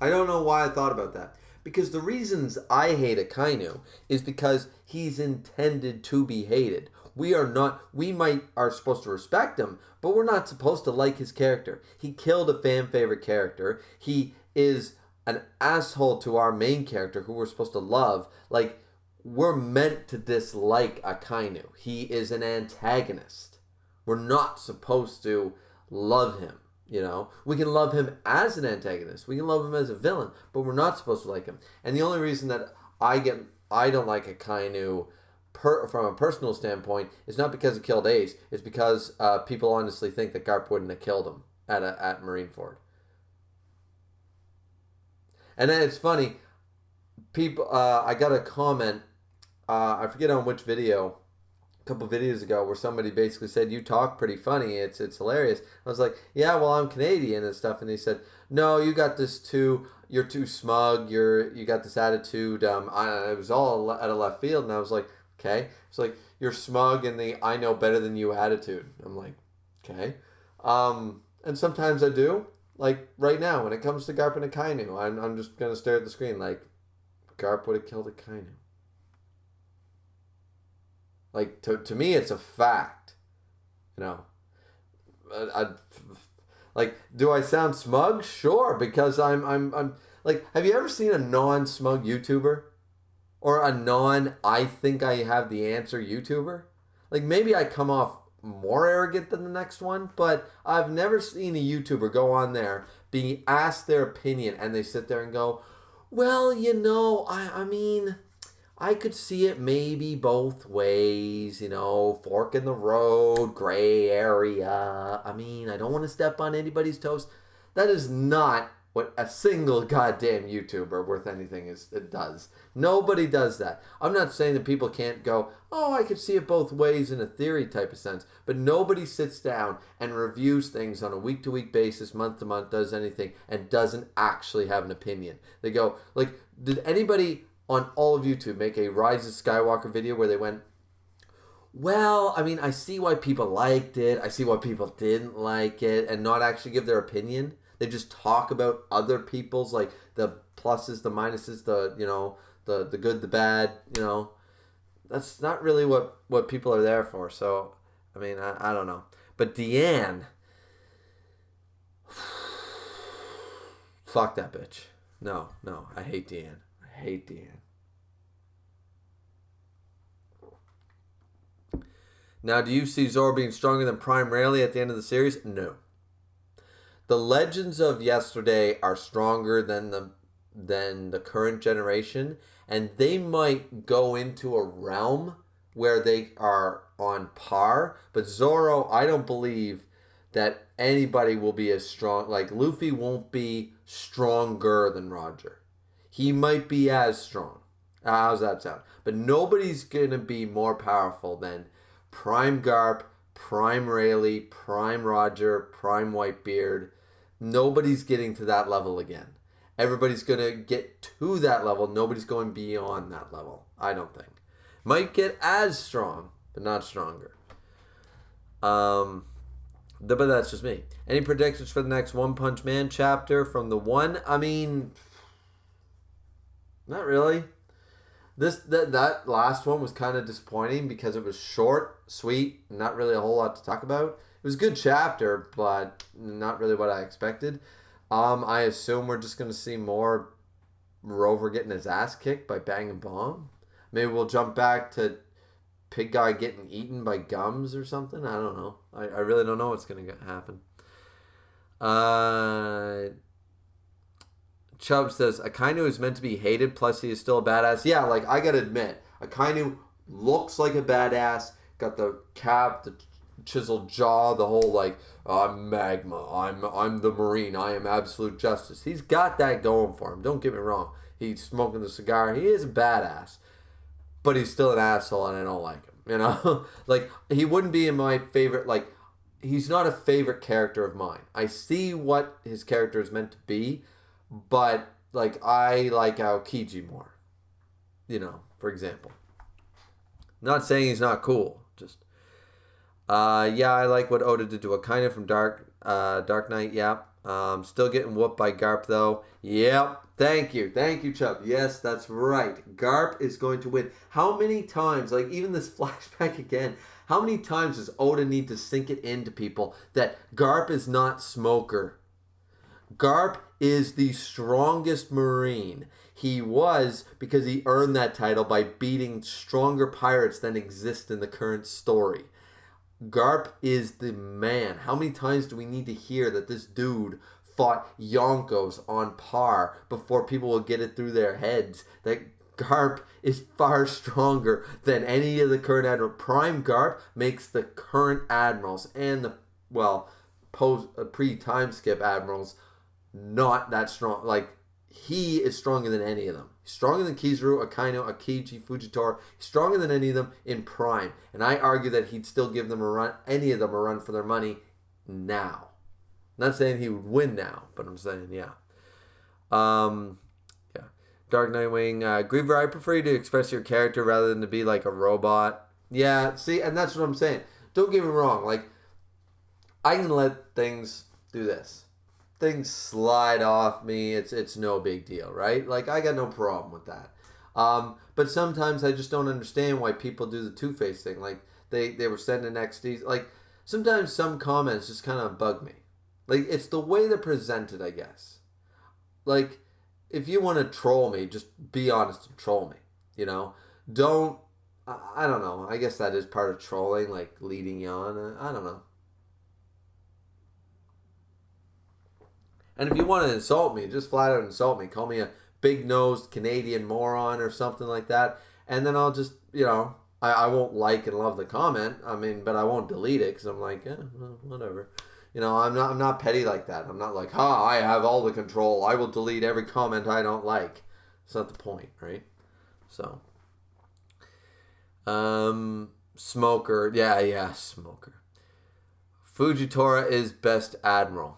I don't know why I thought about that. Because the reasons I hate Akainu is because he's intended to be hated. We are supposed to respect him, but we're not supposed to like his character. He killed a fan favorite character. He is an asshole to our main character who we're supposed to love. Like, we're meant to dislike Akainu. He is an antagonist. We're not supposed to love him. You know, we can love him as an antagonist. We can love him as a villain, but we're not supposed to like him. And the only reason that I don't like Akainu from a personal standpoint is not because he killed Ace. It's because people honestly think that Garp wouldn't have killed him at Marineford. And then it's funny. People, I got a comment. I forget on which video. A couple videos ago where somebody basically said, you talk pretty funny, it's hilarious. I was like, yeah, well, I'm Canadian and stuff, and they said, no, you got this too, you're too smug, you got this attitude. It was all out of left field, and I was like, okay. It's like, you're smug and the I know better than you attitude. I'm like, okay. And sometimes I do, like right now when it comes to Garp and Akainu, I'm just gonna stare at the screen like, Garp would have killed Akainu. Like, to me, it's a fact. You know, like, do I sound smug? Sure, because I'm like, have you ever seen a non-smug YouTuber? Or a I think I have the answer YouTuber? Like, maybe I come off more arrogant than the next one, but I've never seen a YouTuber go on there, be asked their opinion, and they sit there and go, well, you know, I mean, I could see it maybe both ways, you know, fork in the road, gray area. I mean, I don't want to step on anybody's toes. That is not what a single goddamn YouTuber worth anything does. Nobody does that. I'm not saying that people can't go, oh, I could see it both ways in a theory type of sense, but nobody sits down and reviews things on a week-to-week basis, month-to-month, does anything, and doesn't actually have an opinion. They go, like, did anybody on all of YouTube make a Rise of Skywalker video where they went, well, I mean, I see why people liked it, I see why people didn't like it, and not actually give their opinion? They just talk about other people's, like, the pluses, the minuses, the, you know, the good, the bad, you know. That's not really what people are there for. So, I mean, I don't know. But Deanne, fuck that bitch. No, I hate Deanne. I hate Deanne. Now, do you see Zoro being stronger than Prime Rayleigh at the end of the series? No. The legends of yesterday are stronger than the current generation, and they might go into a realm where they are on par. But Zoro, I don't believe that anybody will be as strong. Like, Luffy won't be stronger than Roger. He might be as strong. How's that sound? But nobody's going to be more powerful than Prime Garp, Prime Rayleigh, Prime Roger, Prime Whitebeard. Nobody's getting to that level again. Everybody's going to get to that level. Nobody's going beyond that level, I don't think. Might get as strong, but not stronger. But that's just me. Any predictions for the next One Punch Man chapter from the one? I mean, not really. That last one was kind of disappointing because it was short, sweet, not really a whole lot to talk about. It was a good chapter, but not really what I expected. I assume we're just going to see more Rover getting his ass kicked by Bang and Bomb. Maybe we'll jump back to Pig Guy getting eaten by Gums or something. I don't know. I really don't know what's going to happen. Chubb says, Akainu is meant to be hated, plus he is still a badass. Yeah, like, I gotta admit, Akainu looks like a badass. Got the cap, the chiseled jaw, the whole, like, I'm magma, I'm the Marine, I am absolute justice. He's got that going for him, don't get me wrong. He's smoking the cigar, he is a badass. But he's still an asshole and I don't like him, you know? Like, he wouldn't be in my favorite, like, he's not a favorite character of mine. I see what his character is meant to be, but, like, I like Aokiji more. You know, for example. Not saying he's not cool. Just, yeah, I like what Oda did to Akainu from Dark Knight. Yep. Still getting whooped by Garp, though. Yep. Thank you, Chubb. Yes, that's right. Garp is going to win. How many times, like, even this flashback again, how many times does Oda need to sink it into people that Garp is not Smoker? Garp is the strongest Marine. He was because he earned that title by beating stronger pirates than exist in the current story. Garp is the man. How many times do we need to hear that this dude fought Yonkos on par before people will get it through their heads that Garp is far stronger than any of the current admirals? Prime Garp makes the current admirals and the, well, pre-time skip admirals not that strong. Like, he is stronger than any of them. He's stronger than Kizaru, Akainu, Akiji, Fujitora. He's stronger than any of them in prime. And I argue that he'd still give them a run, any of them a run for their money now. I'm not saying he would win now, but I'm saying, yeah. Yeah. Dark Nightwing. Griever, I prefer you to express your character rather than to be like a robot. Yeah, see, and that's what I'm saying. Don't get me wrong. Like, I can let things do this. Things slide off me. It's no big deal, right? Like, I got no problem with that. But sometimes I just don't understand why people do the Two-Face thing. Like, they were sending XDs. Like, sometimes some comments just kind of bug me. Like, it's the way they're presented, I guess. Like, if you want to troll me, just be honest and troll me. You know? Don't, I don't know. I guess that is part of trolling, like, leading you on. I don't know. And if you want to insult me, just flat out insult me. Call me a big-nosed Canadian moron or something like that. And then I'll just, you know, I won't like and love the comment. I mean, but I won't delete it because I'm like, well, whatever. You know, I'm not petty like that. I'm not like, I have all the control. I will delete every comment I don't like. That's not the point, right? So, Smoker. Yeah, Smoker. Fujitora is best admiral.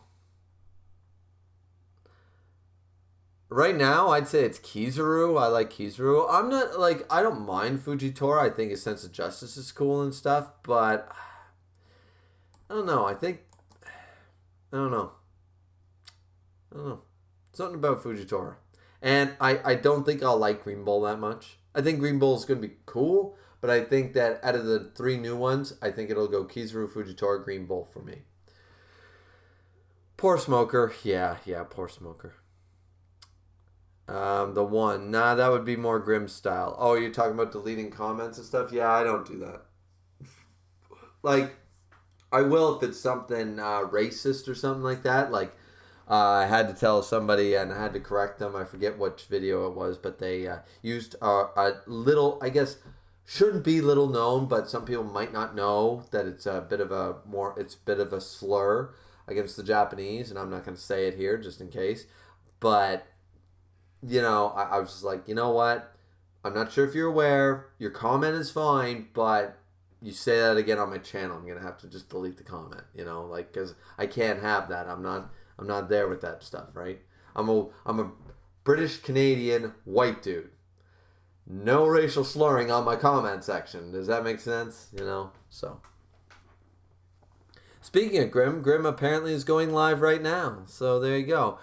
Right now, I'd say it's Kizaru. I like Kizaru. I'm not, like, I don't mind Fujitora. I think his sense of justice is cool and stuff, but I don't know. I don't know. Something about Fujitora. And I don't think I'll like Green Bull that much. I think Green Bull is going to be cool, but I think that out of the 3 new ones, I think it'll go Kizaru, Fujitora, Green Bull for me. Poor Smoker. Yeah, poor Smoker. The one. Nah, that would be more Grimm style. Oh, you're talking about deleting comments and stuff? Yeah, I don't do that. Like, I will if it's something racist or something like that. Like, I had to tell somebody and I had to correct them. I forget which video it was, but they used a little, I guess, shouldn't be little known, but some people might not know that it's a bit of a slur against the Japanese, and I'm not going to say it here just in case. But, you know, I was just like, you know what? I'm not sure if you're aware. Your comment is fine, but you say that again on my channel, I'm going to have to just delete the comment, you know, like, because I can't have that. I'm I'm not there with that stuff, right? I'm a British Canadian white dude. No racial slurring on my comment section. Does that make sense? So. Speaking of Grim apparently is going live right now. So there you go.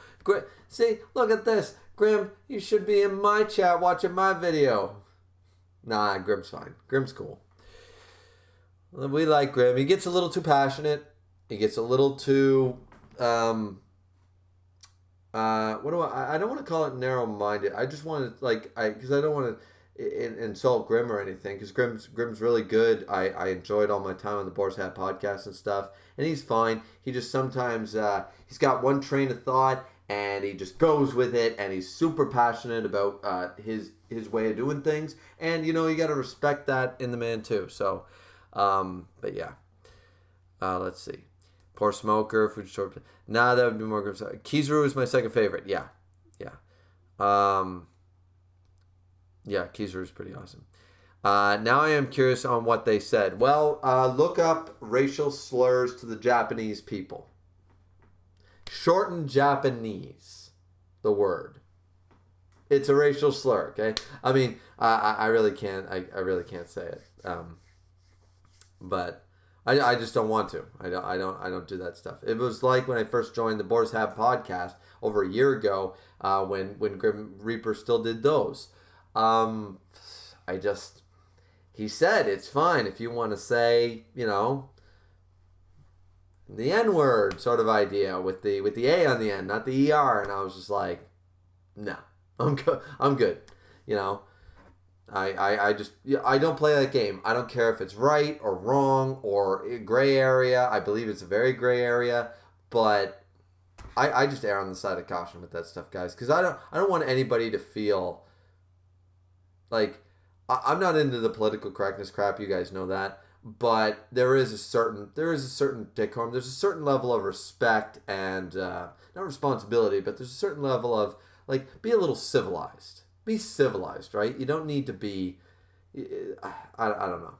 See, look at this. Grim, you should be in my chat watching my video. Nah, Grim's fine. Grim's cool. We like Grim. He gets a little too passionate. He gets a little too, I don't want to call it narrow-minded. I just want to, because I don't want to insult Grim or anything, because Grim's really good. I enjoyed all my time on the Boar's Hat podcast and stuff, and he's fine. He just sometimes, he's got one train of thought, and he just goes with it, and he's super passionate about his way of doing things, and, you got to respect that in the man, too. So, but yeah. Let's see. Poor Smoker, Fujitora. Nah, that would be more Grim. Kizaru is my second favorite. Yeah. Yeah, Kizaru is pretty awesome. Now I am curious on what they said. Well, look up racial slurs to the Japanese people. Shorten Japanese, the word. It's a racial slur, okay? I mean, I really can't. I really can't say it. But I just don't want to. I don't do that stuff. It was like when I first joined the Boar's Hat podcast over a year ago, when Grim Reaper still did those. He said it's fine if you want to say, the N-word sort of idea with the A on the end, not the ER, and I was just like, no, I'm good. I don't play that game. I don't care if it's right or wrong or gray area. I believe it's a very gray area, but I just err on the side of caution with that stuff, guys, because I don't want anybody to feel like I'm not into the political correctness crap. You guys know that, but there is a certain decorum. There's a certain level of respect and not responsibility, but there's a certain level of be a little civilized. Be civilized, right? You don't need to be. I don't know.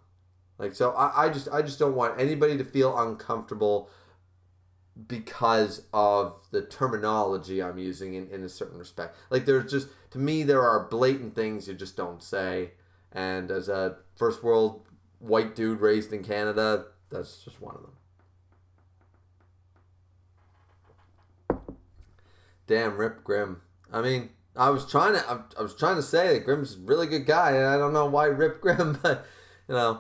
So I just don't want anybody to feel uncomfortable because of the terminology I'm using in a certain respect. There's just, to me, there are blatant things you just don't say. And as a first world white dude raised in Canada, that's just one of them. Damn, Rip Grim. I mean, I was trying to say that Grim's a really good guy, and I don't know why Rip Grim, but yeah,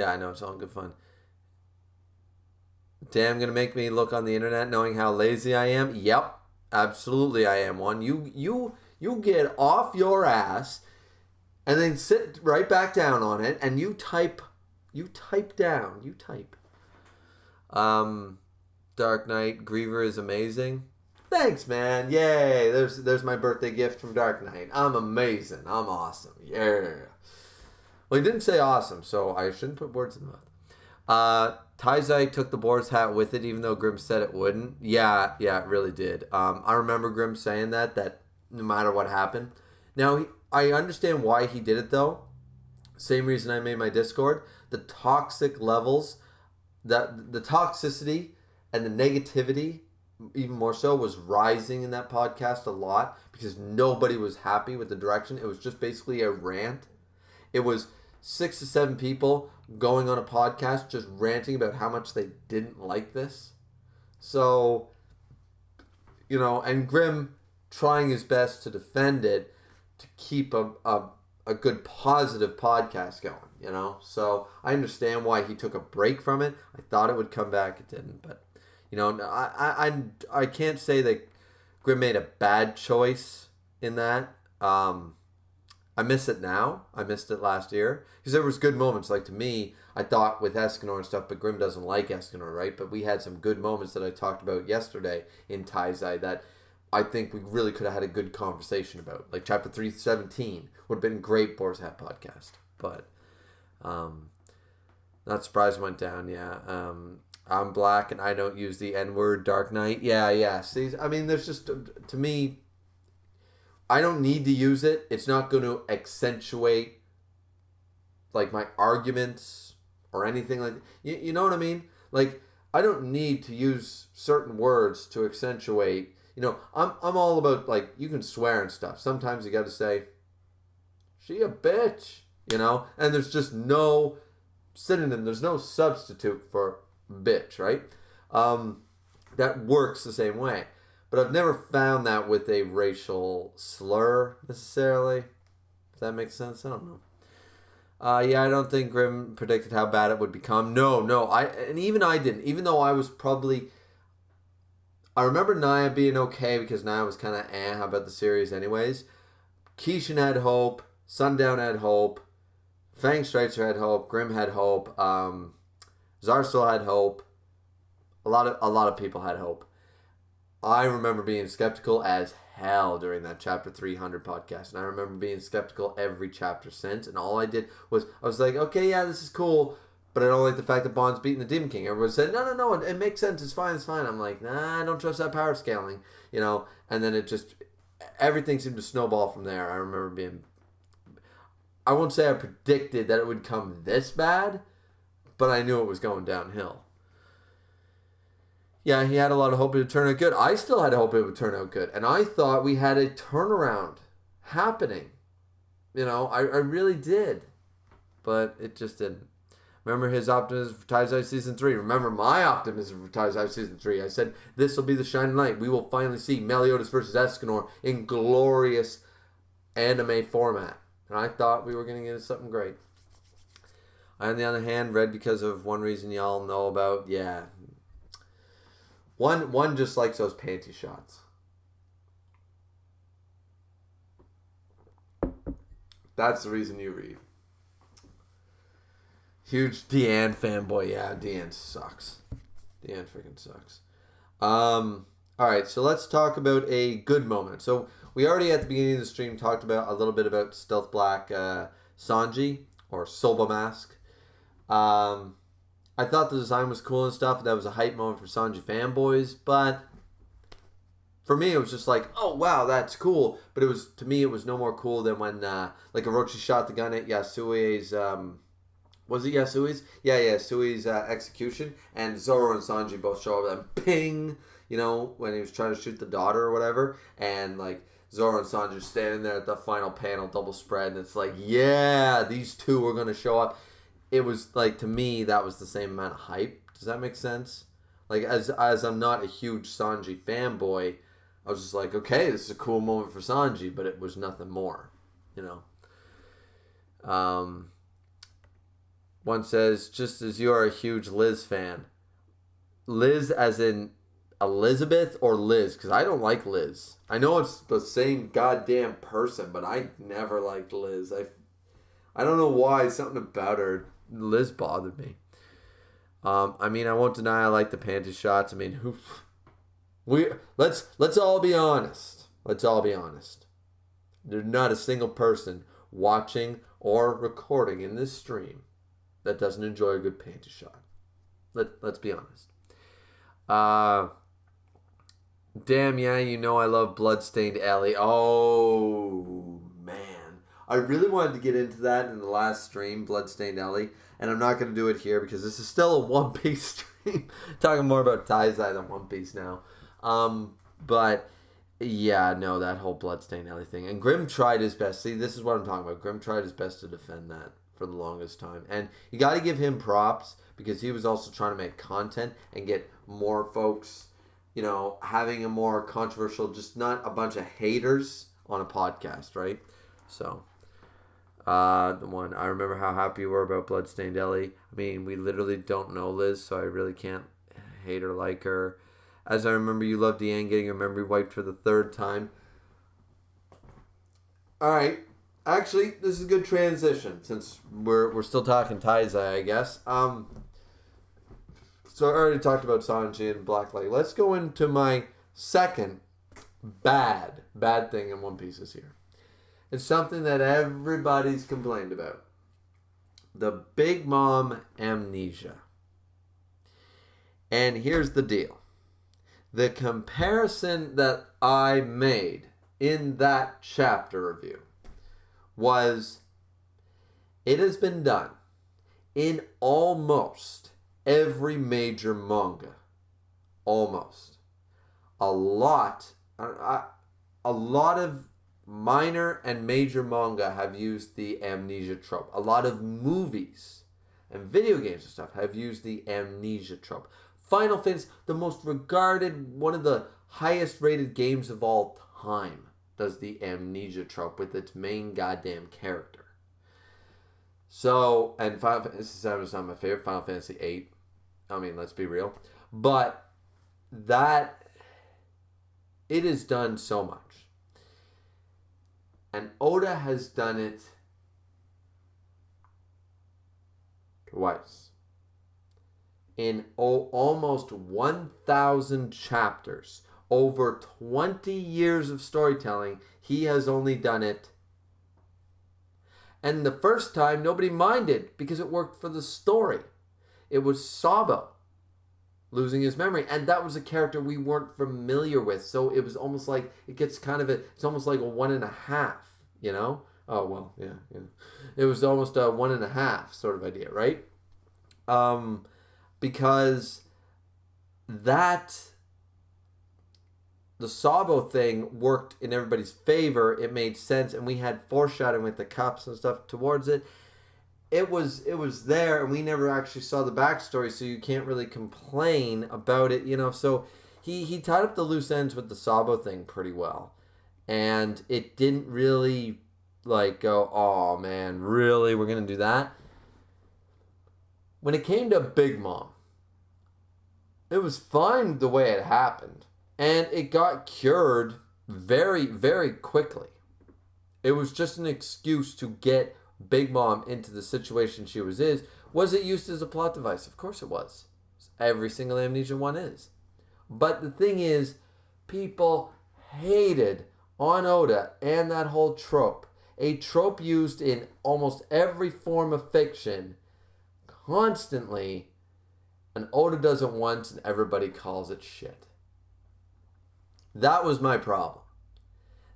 I know it's all good fun. Damn, gonna make me look on the internet knowing how lazy I am. Yep, absolutely, I am one. You get off your ass, and then sit right back down on it, and you type down. Dark Knight Griever is amazing. Thanks, man. Yay. There's my birthday gift from Dark Knight. I'm amazing. I'm awesome. Yeah. Well, he didn't say awesome, so I shouldn't put words in the mouth. Taizai took the Boar's Hat with it, even though Grim said it wouldn't. Yeah, it really did. I remember Grim saying that no matter what happened. Now, I understand why he did it, though. Same reason I made my Discord. The toxic levels, the toxicity and the negativity, even more so, was rising in that podcast a lot because nobody was happy with the direction. It was just basically a rant. It was 6 to 7 people going on a podcast just ranting about how much they didn't like this. So, and Grim trying his best to defend it to keep a good positive podcast going, So I understand why he took a break from it. I thought it would come back. It didn't, but I can't say that Grim made a bad choice in that. I miss it now. I missed it last year because there was good moments. To me, I thought with Escanor and stuff, but Grim doesn't like Escanor, right? But we had some good moments that I talked about yesterday in Taizai that I think we really could have had a good conversation about. Chapter 317 would have been a great Boar's Hat podcast, but not surprised went down. Yeah. I'm black and I don't use the N-word. Dark Knight. Yeah. See, I mean, there's just, to me, I don't need to use it. It's not going to accentuate my arguments or anything like that. You know what I mean? I don't need to use certain words to accentuate. I'm all about, like, you can swear and stuff. Sometimes you got to say, she a bitch, and there's just no synonym. There's no substitute for bitch, right? That works the same way. But I've never found that with a racial slur necessarily. If that makes sense, I don't know. I don't think Grimm predicted how bad it would become. No, even I didn't. Even though I was probably, I remember Nia being okay because Nia was kind of about the series anyways. Keishan had hope. Sundown had hope. Fang Streitzer had hope. Grimm had hope. Zarsel had hope. A lot of people had hope. I remember being skeptical as hell during that chapter 300 podcast, and I remember being skeptical every chapter since. And all I did was I was like, okay, yeah, this is cool, but I don't like the fact that Bond's beating the Demon King. Everyone said, no, it makes sense. It's fine. I'm like, nah, I don't trust that power scaling, And then everything seemed to snowball from there. I remember being, I won't say I predicted that it would come this bad, but I knew it was going downhill. Yeah, he had a lot of hope it would turn out good. I still had hope it would turn out good. And I thought we had a turnaround happening. I really did. But it just didn't. Remember his optimism for Taizai Season 3. Remember my optimism for Taizai Season 3. I said, this will be the shining light. We will finally see Meliodas versus Escanor in glorious anime format. And I thought we were going to get something great. I, on the other hand, read because of one reason y'all know about. Yeah. One just likes those panty shots. That's the reason you read. Huge Deanne fanboy. Yeah, Deanne sucks. Deanne freaking sucks. Alright, so let's talk about a good moment. So we already at the beginning of the stream talked about a little bit about Stealth Black Sanji, or Soba Mask. I thought the design was cool and stuff. That was a hype moment for Sanji fanboys. But for me, it was just like, oh, wow, that's cool. But to me, it was no more cool than when, like, Orochi shot the gun at Yasui's, was it Yasui's? Yeah, Yasui's execution. And Zoro and Sanji both show up and ping, when he was trying to shoot the daughter or whatever. And, like, Zoro and Sanji are standing there at the final panel, double spread. And it's like, yeah, these two are going to show up. It was like, to me, that was the same amount of hype. Does that make sense? Like, as I'm not a huge Sanji fanboy, I was just like, okay, this is a cool moment for Sanji, but it was nothing more, One says, just as you are a huge Liz fan. Liz as in Elizabeth or Liz? Because I don't like Liz. I know it's the same goddamn person, but I never liked Liz. I don't know why. Something about her. Liz bothered me. I won't deny I like the panty shots. Let's all be honest. Let's all be honest. There's not a single person watching or recording in this stream that doesn't enjoy a good panty shot. Let's be honest. Damn, yeah, I love Bloodstained Ellie. Oh, man. I really wanted to get into that in the last stream, Bloodstained Ellie, and I'm not going to do it here because this is still a One Piece stream. Talking more about Taizai than One Piece now. But, yeah, no, that whole Bloodstained Ellie thing. And Grimm tried his best. See, this is what I'm talking about. Grimm tried his best to defend that for the longest time. And you got to give him props because he was also trying to make content and get more folks, having a more controversial, just not a bunch of haters on a podcast, right? So... the one, I remember how happy you were about Bloodstained Ellie. We literally don't know Liz, so I really can't hate or like her. As I remember, you loved Deanne getting her memory wiped for the third time. Alright, actually, this is a good transition, since we're still talking Taizai, I guess. So I already talked about Sanji and Black Light. Let's go into my second bad thing in One Piece this year. It's something that everybody's complained about. The Big Mom amnesia. And here's the deal. The comparison that I made in that chapter review was, it has been done in almost every major manga, almost. A lot of minor and major manga have used the amnesia trope. A lot of movies and video games and stuff have used the amnesia trope. Final Fantasy, the most regarded, one of the highest rated games of all time, does the amnesia trope with its main goddamn character. So, and Final Fantasy VII is not my favorite. Final Fantasy VIII, I mean, let's be real. But that, it is done so much. And Oda has done it twice. In almost 1,000 chapters, over 20 years of storytelling, he has only done it. And the first time, nobody minded because it worked for the story. It was Sabo losing his memory, and that was a character we weren't familiar with. So it was almost like it gets kind of it's almost like a 1.5, you know? Oh well, yeah. It was almost a 1.5 sort of idea, right? Because that the Sabo thing worked in everybody's favor. It made sense, and we had foreshadowing with the cups and stuff towards it. It was there, and we never actually saw the backstory, so you can't really complain about it, you know. So he tied up the loose ends with the Sabo thing pretty well, and it didn't really like go, oh man, really, we're gonna do that. When it came to Big Mom, it was fine the way it happened. And it got cured very, very quickly. It was just an excuse to get Big Mom into the situation she was in. Was it used as a plot device? Of course it was. Every single Amnesia one is. But the thing is, people hated on Oda and that whole trope. A trope used in almost every form of fiction constantly, and Oda does it once and everybody calls it shit. That was my problem.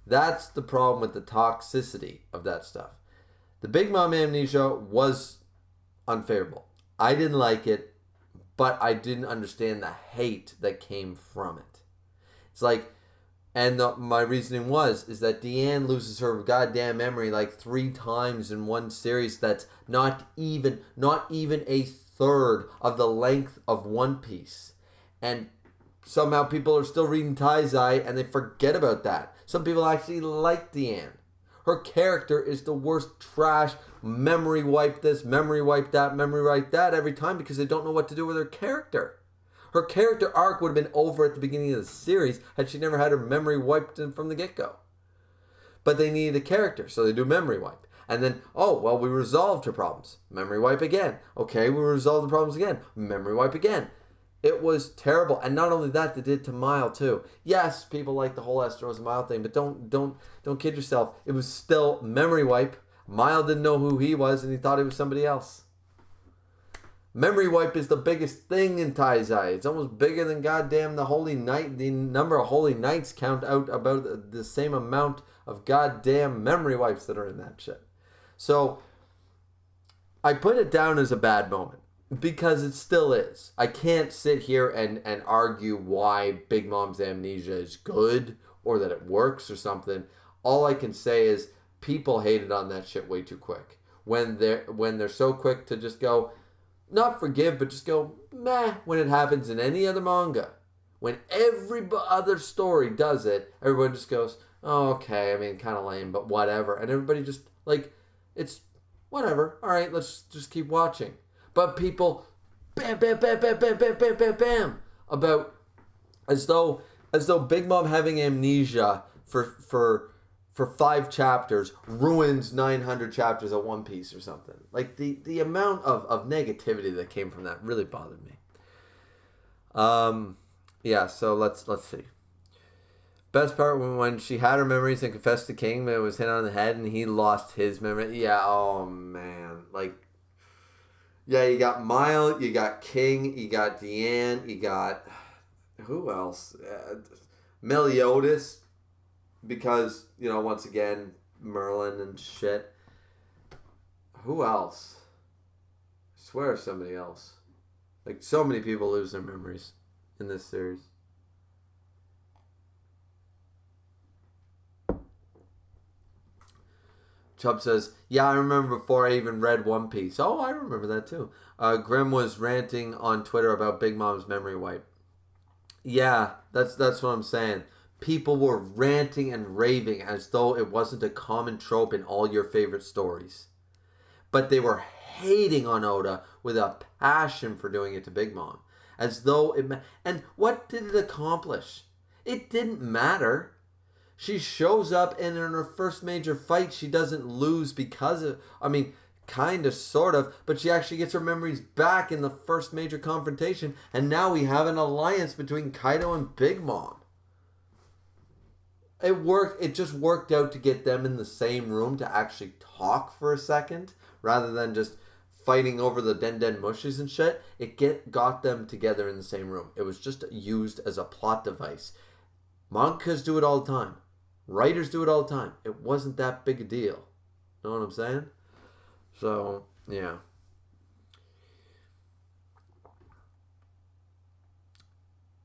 That's the problem with the toxicity of that stuff. The Big Mom amnesia was unfavorable. I didn't like it, but I didn't understand the hate that came from it. It's like, and my reasoning is that Deanne loses her goddamn memory like 3 times in one series that's not even a third of the length of One Piece. And somehow people are still reading Taizai and they forget about that. Some people actually like Deanne. Her character is the worst trash, memory wipe this, memory wipe that, memory wipe that every time because they don't know what to do with her character. Her character arc would have been over at the beginning of the series had she never had her memory wiped from the get-go. But they needed a character, so they do memory wipe. And then, oh, well, we resolved her problems. Memory wipe again. Okay, we resolved the problems again. Memory wipe again. It was terrible. And not only that, they did it to Mile too. Yes, people like the whole Esteros Mile thing, but don't kid yourself. It was still memory wipe. Mile didn't know who he was and he thought he was somebody else. Memory wipe is the biggest thing in Taizai. It's almost bigger than goddamn the Holy Night. The number of Holy Nights count out about the same amount of goddamn memory wipes that are in that shit. So I put it down as a bad moment. Because it still is. I can't sit here and argue why Big Mom's amnesia is good or that it works or something. All I can say is people hated on that shit way too quick. When they're so quick to just go, not forgive, but just go, meh, when it happens in any other manga. When every other story does it, everyone just goes, oh, okay, I mean, kind of lame, but whatever. And everybody just, like, it's whatever. All right, let's just keep watching. But people, bam, bam, bam, bam, bam, bam, bam, bam, bam, about as though Big Mom having amnesia for 5 chapters ruins 900 chapters of One Piece or something. Like the amount of negativity that came from that really bothered me. Yeah. So let's see. Best part when she had her memories and confessed to King, but it was hit on the head and he lost his memory. Yeah. Oh man, like. Yeah, you got Mile, you got King, you got Deanne, you got... Who else? Meliodas. Because, you know, once again, Merlin and shit. Who else? I swear somebody else. Like, so many people lose their memories in this series. Chubb says, yeah, I remember before I even read One Piece. Oh, I remember that too. Grim was ranting on Twitter about Big Mom's memory wipe. Yeah, that's what I'm saying. People were ranting and raving as though it wasn't a common trope in all your favorite stories. But they were hating on Oda with a passion for doing it to Big Mom. As though it... And what did it accomplish? It didn't matter. She shows up, and in her first major fight, she doesn't lose because of... I mean, kind of, sort of, but she actually gets her memories back in the first major confrontation, and now we have an alliance between Kaido and Big Mom. It worked. It just worked out to get them in the same room to actually talk for a second, rather than just fighting over the Den Mushies and shit. It got them together in the same room. It was just used as a plot device. Mangas do it all the time. Writers do it all the time. It wasn't that big a deal. Know what I'm saying? So, yeah.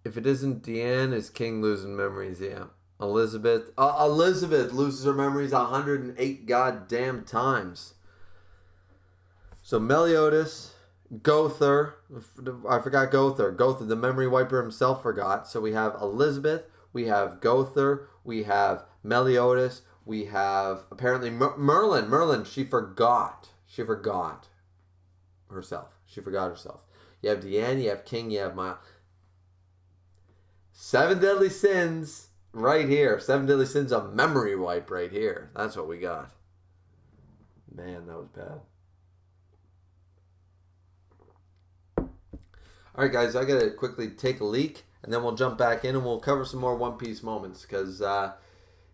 If it isn't Deanne, is King losing memories? Yeah. Elizabeth loses her memories 108 goddamn times. So Meliodas, Gother, I forgot Gother. Gother, the memory wiper himself, forgot. So we have Elizabeth, we have Gother, we have Meliodas, we have apparently Merlin. Merlin, she forgot. She forgot herself. She forgot herself. You have Deanne, you have King, you have Miles. 7 deadly sins right here. 7 deadly sins, a memory wipe right here. That's what we got. Man, that was bad. Alright guys, I gotta quickly take a leak, and then we'll jump back in and we'll cover some more One Piece moments, because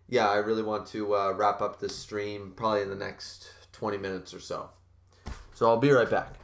yeah, I really want to wrap up this stream probably in the next 20 minutes or so. So I'll be right back.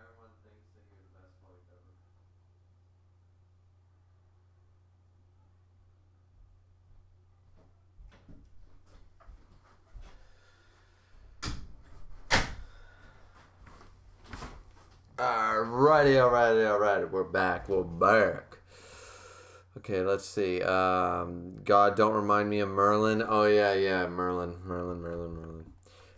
Everyone thinks that you're the best voice ever. Alrighty. We're back. Okay, let's see. God, don't remind me of Merlin. Oh, yeah. Merlin.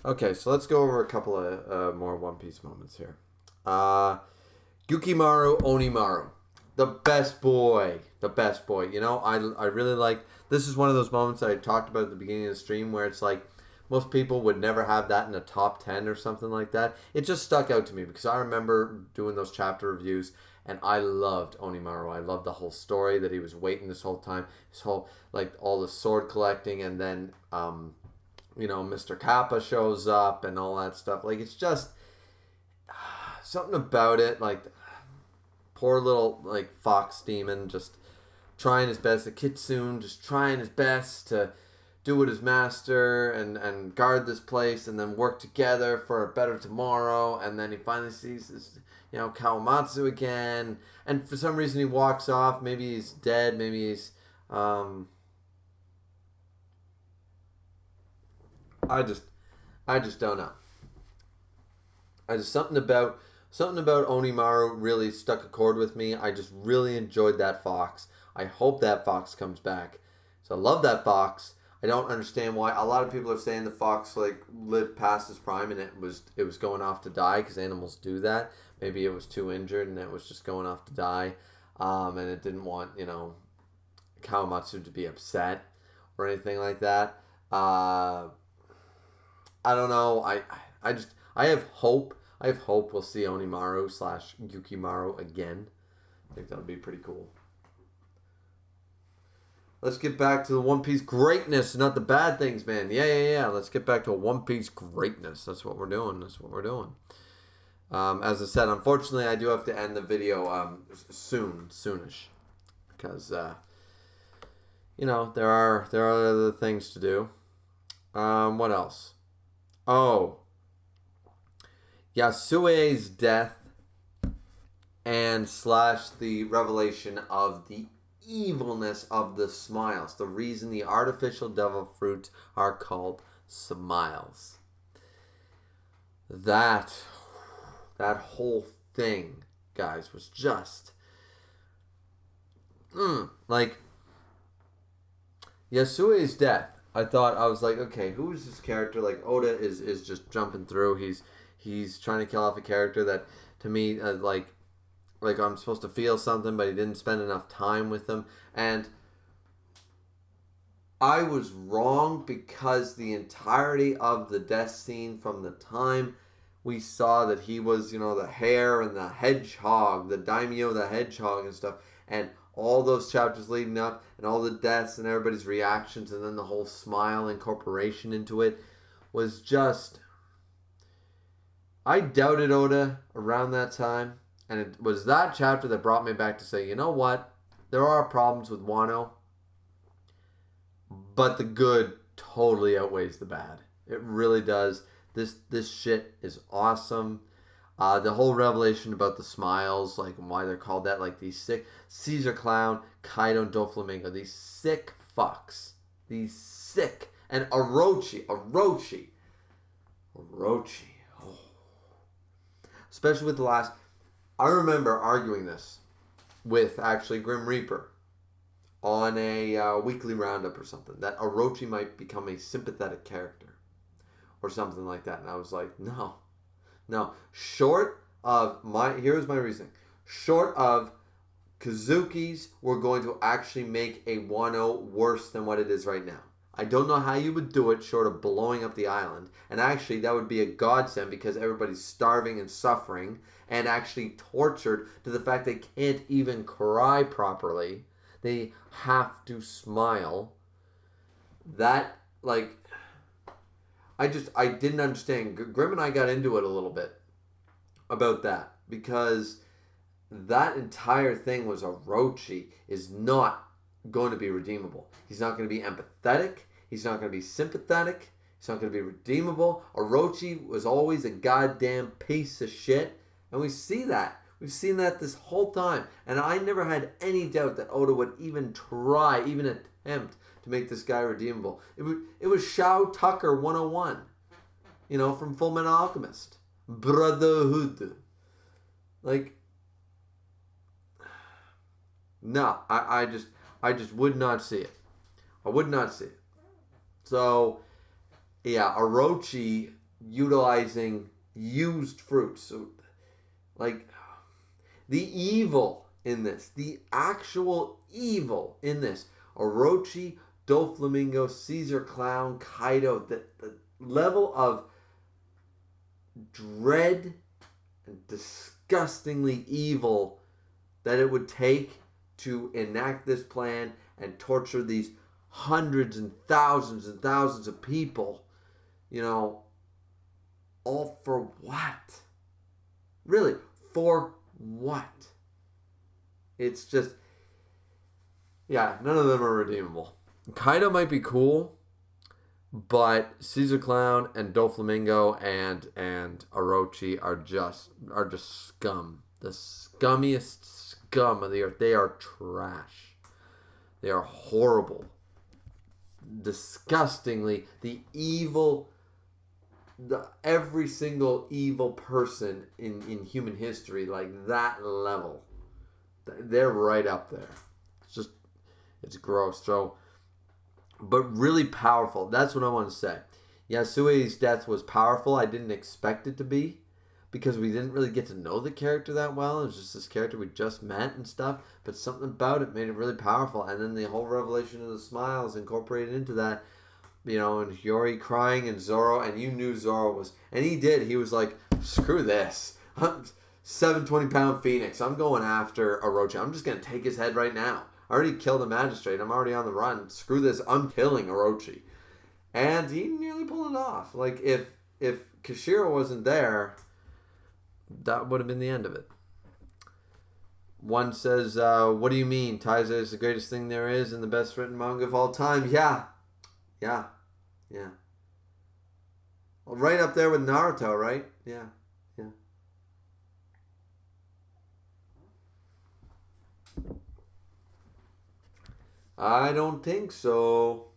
Okay, so let's go over a couple of more One Piece moments here. Yukimaru Onimaru. The best boy. You know, I really like... This is one of those moments that I talked about at the beginning of the stream where it's like, most people would never have that in a top 10 or something like that. It just stuck out to me because I remember doing those chapter reviews, and I loved Onimaru. I loved the whole story that he was waiting this whole time. His whole, like, all the sword collecting, and then, Mr. Kappa shows up and all that stuff. Like, it's just something about it. Like, poor little, like, fox demon just trying his best. The Kitsune just trying his best to do with his master and guard this place and then work together for a better tomorrow. And then he finally sees his, Kawamatsu again. And for some reason he walks off. Maybe he's dead. Maybe he's... I just don't know. Something about Onimaru really struck a chord with me. I just really enjoyed that fox. I hope that fox comes back. So I love that fox. I don't understand why. A lot of people are saying the fox lived past his prime and it was going off to die because animals do that. Maybe it was too injured and it was just going off to die, and it didn't want Kawamatsu to be upset or anything like that. I don't know. I have hope. I have hope we'll see Onimaru / Yukimaru again. I think that would be pretty cool. Let's get back to the One Piece greatness, not the bad things, man. Yeah. Let's get back to a One Piece greatness. That's what we're doing. As I said, unfortunately, I do have to end the video soonish, because there are other things to do. What else? Oh, Yasue's death and / the revelation of the evilness of the smiles. The reason the artificial devil fruits are called smiles. That whole thing, guys, was just like Yasue's death. I was like, okay, who is this character? Like, Oda is just jumping through. He's trying to kill off a character that, to me, like I'm supposed to feel something, but he didn't spend enough time with them. And I was wrong, because the entirety of the death scene, from the time we saw that he was, the hare and the hedgehog, the daimyo, the hedgehog and stuff, and all those chapters leading up, and all the deaths and everybody's reactions, and then the whole smile incorporation into it, was just... I doubted Oda around that time, and it was that chapter that brought me back to say, you know what? There are problems with Wano, but the good totally outweighs the bad. It really does. This shit is awesome. The whole revelation about the smiles, like, and why they're called that, like these sick Caesar Clown, Kaido, and Doflamingo, these sick fucks, these sick, and Orochi, oh. Especially with the last, I remember arguing this with actually Grim Reaper on a weekly roundup or something, that Orochi might become a sympathetic character or something like that, and I was like, no. Short of here's my reasoning. Short of Kazuki's, we're going to actually make a Wano worse than what it is right now. I don't know how you would do it short of blowing up the island. And actually, that would be a godsend, because everybody's starving and suffering and actually tortured to the fact they can't even cry properly. They have to smile. That, like... I didn't understand. Grim and I got into it a little bit about that, because that entire thing was Orochi is not going to be redeemable. He's not going to be empathetic. He's not going to be sympathetic. He's not going to be redeemable. Orochi was always a goddamn piece of shit, and we see that. We've seen that this whole time, and I never had any doubt that Oda would even try, even attempt to make this guy redeemable. It was Shao Tucker 101, from Full Metal Alchemist. Brotherhood. Like, no, I just would not see it. I would not see it. So, yeah, Orochi utilizing used fruits. So, like, the evil in this, the actual evil in this, Orochi, Doflamingo, Caesar Clown, Kaido, level of dread and disgustingly evil that it would take to enact this plan and torture these hundreds and thousands of people, all for what? Really, for what? It's just, yeah, none of them are redeemable. Kaido might be cool, but Caesar Clown and Doflamingo and Orochi are just scum. The scummiest scum of the earth. They are trash. They are horrible. Disgustingly, every single evil person in human history, like that level, they're right up there. It's gross. So, but really powerful. That's what I want to say. Yasue's death was powerful. I didn't expect it to be, because we didn't really get to know the character that well. It was just this character we just met and stuff. But something about it made it really powerful. And then the whole revelation of the smiles incorporated into that. And Hiyori crying and Zoro. And you knew Zoro was... And he did. He was like, screw this. I'm 720-pound Phoenix. I'm going after Orochi. I'm just going to take his head right now. I already killed a magistrate. I'm already on the run. Screw this. I'm killing Orochi. And he nearly pulled it off. Like, if Kishiro wasn't there, that would have been the end of it. One says, what do you mean? Taiza is the greatest thing there is and the best written manga of all time. Yeah. Well, right up there with Naruto, right? Yeah. I don't think so.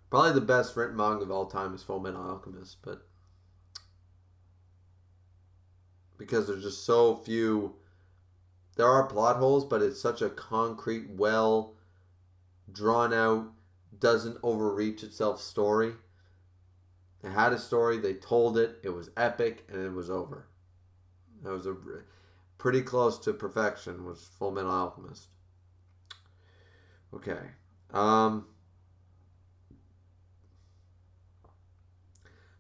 Probably the best written manga of all time is Fullmetal Alchemist, but because there's just so few. There are plot holes, but it's such a concrete, well drawn out, doesn't overreach itself story. It had a story, they told it, it was epic, and it was over. It was pretty close to perfection was Fullmetal Alchemist. Okay.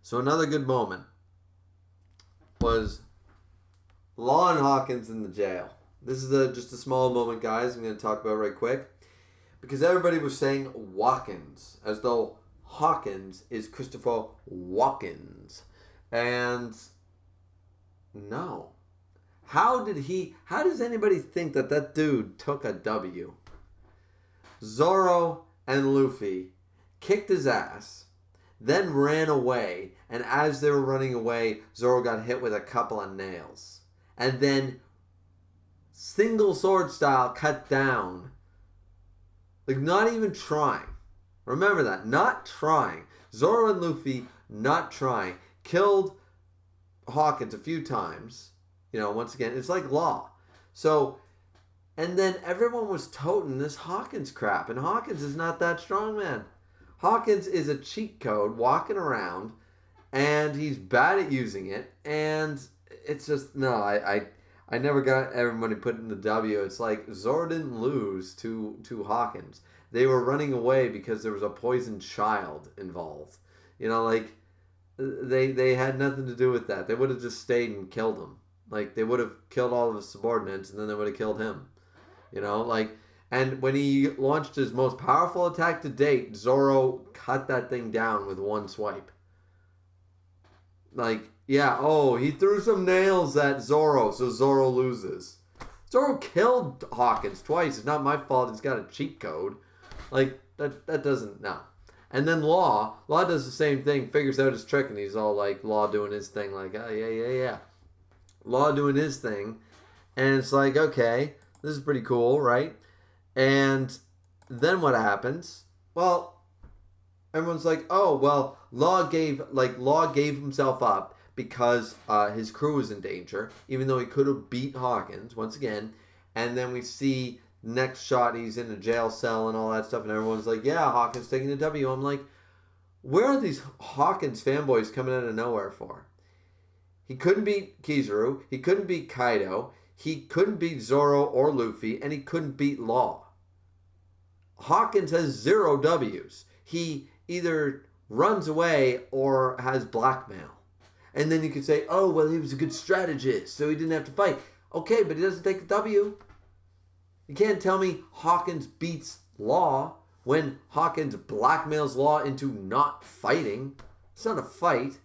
So another good moment was Law and Hawkins in the jail. This is just a small moment, guys, I'm going to talk about right quick. Because everybody was saying Watkins, as though Hawkins is Christopher Watkins. And no. How does anybody think that dude took a W? Zoro and Luffy kicked his ass, then ran away, and as they were running away, Zoro got hit with a couple of nails. And then, single sword style, cut down. Like, not even trying. Remember that. Not trying. Zoro and Luffy, not trying. Killed Hawkins a few times. Once again, it's like Law. So, and then everyone was toting this Hawkins crap. And Hawkins is not that strong, man. Hawkins is a cheat code walking around, and he's bad at using it. And it's just, no, I never got everybody putting the W. It's like Zoro didn't lose to Hawkins. They were running away because there was a poisoned child involved. They had nothing to do with that. They would have just stayed and killed him. Like, they would have killed all of his subordinates, and then they would have killed him. And when he launched his most powerful attack to date, Zoro cut that thing down with one swipe. He threw some nails at Zoro, so Zoro loses. Zoro killed Hawkins twice. It's not my fault he's got a cheat code. That doesn't, no. And then Law does the same thing, figures out his trick, and he's all like, Law doing his thing, like, oh, yeah. Law doing his thing, and it's like, okay, this is pretty cool, right? And then what happens? Well, everyone's like, oh, well, Law gave himself up because his crew was in danger, even though he could have beat Hawkins, once again. And then we see next shot, he's in a jail cell and all that stuff, and everyone's like, yeah, Hawkins taking the W. I'm like, where are these Hawkins fanboys coming out of nowhere for? He couldn't beat Kizaru, he couldn't beat Kaido, he couldn't beat Zoro or Luffy, and he couldn't beat Law. Hawkins has 0 W's. He either runs away or has blackmail. And then you could say, oh, well, he was a good strategist, so he didn't have to fight. Okay, but he doesn't take the W. You can't tell me Hawkins beats Law when Hawkins blackmails Law into not fighting. It's not a fight.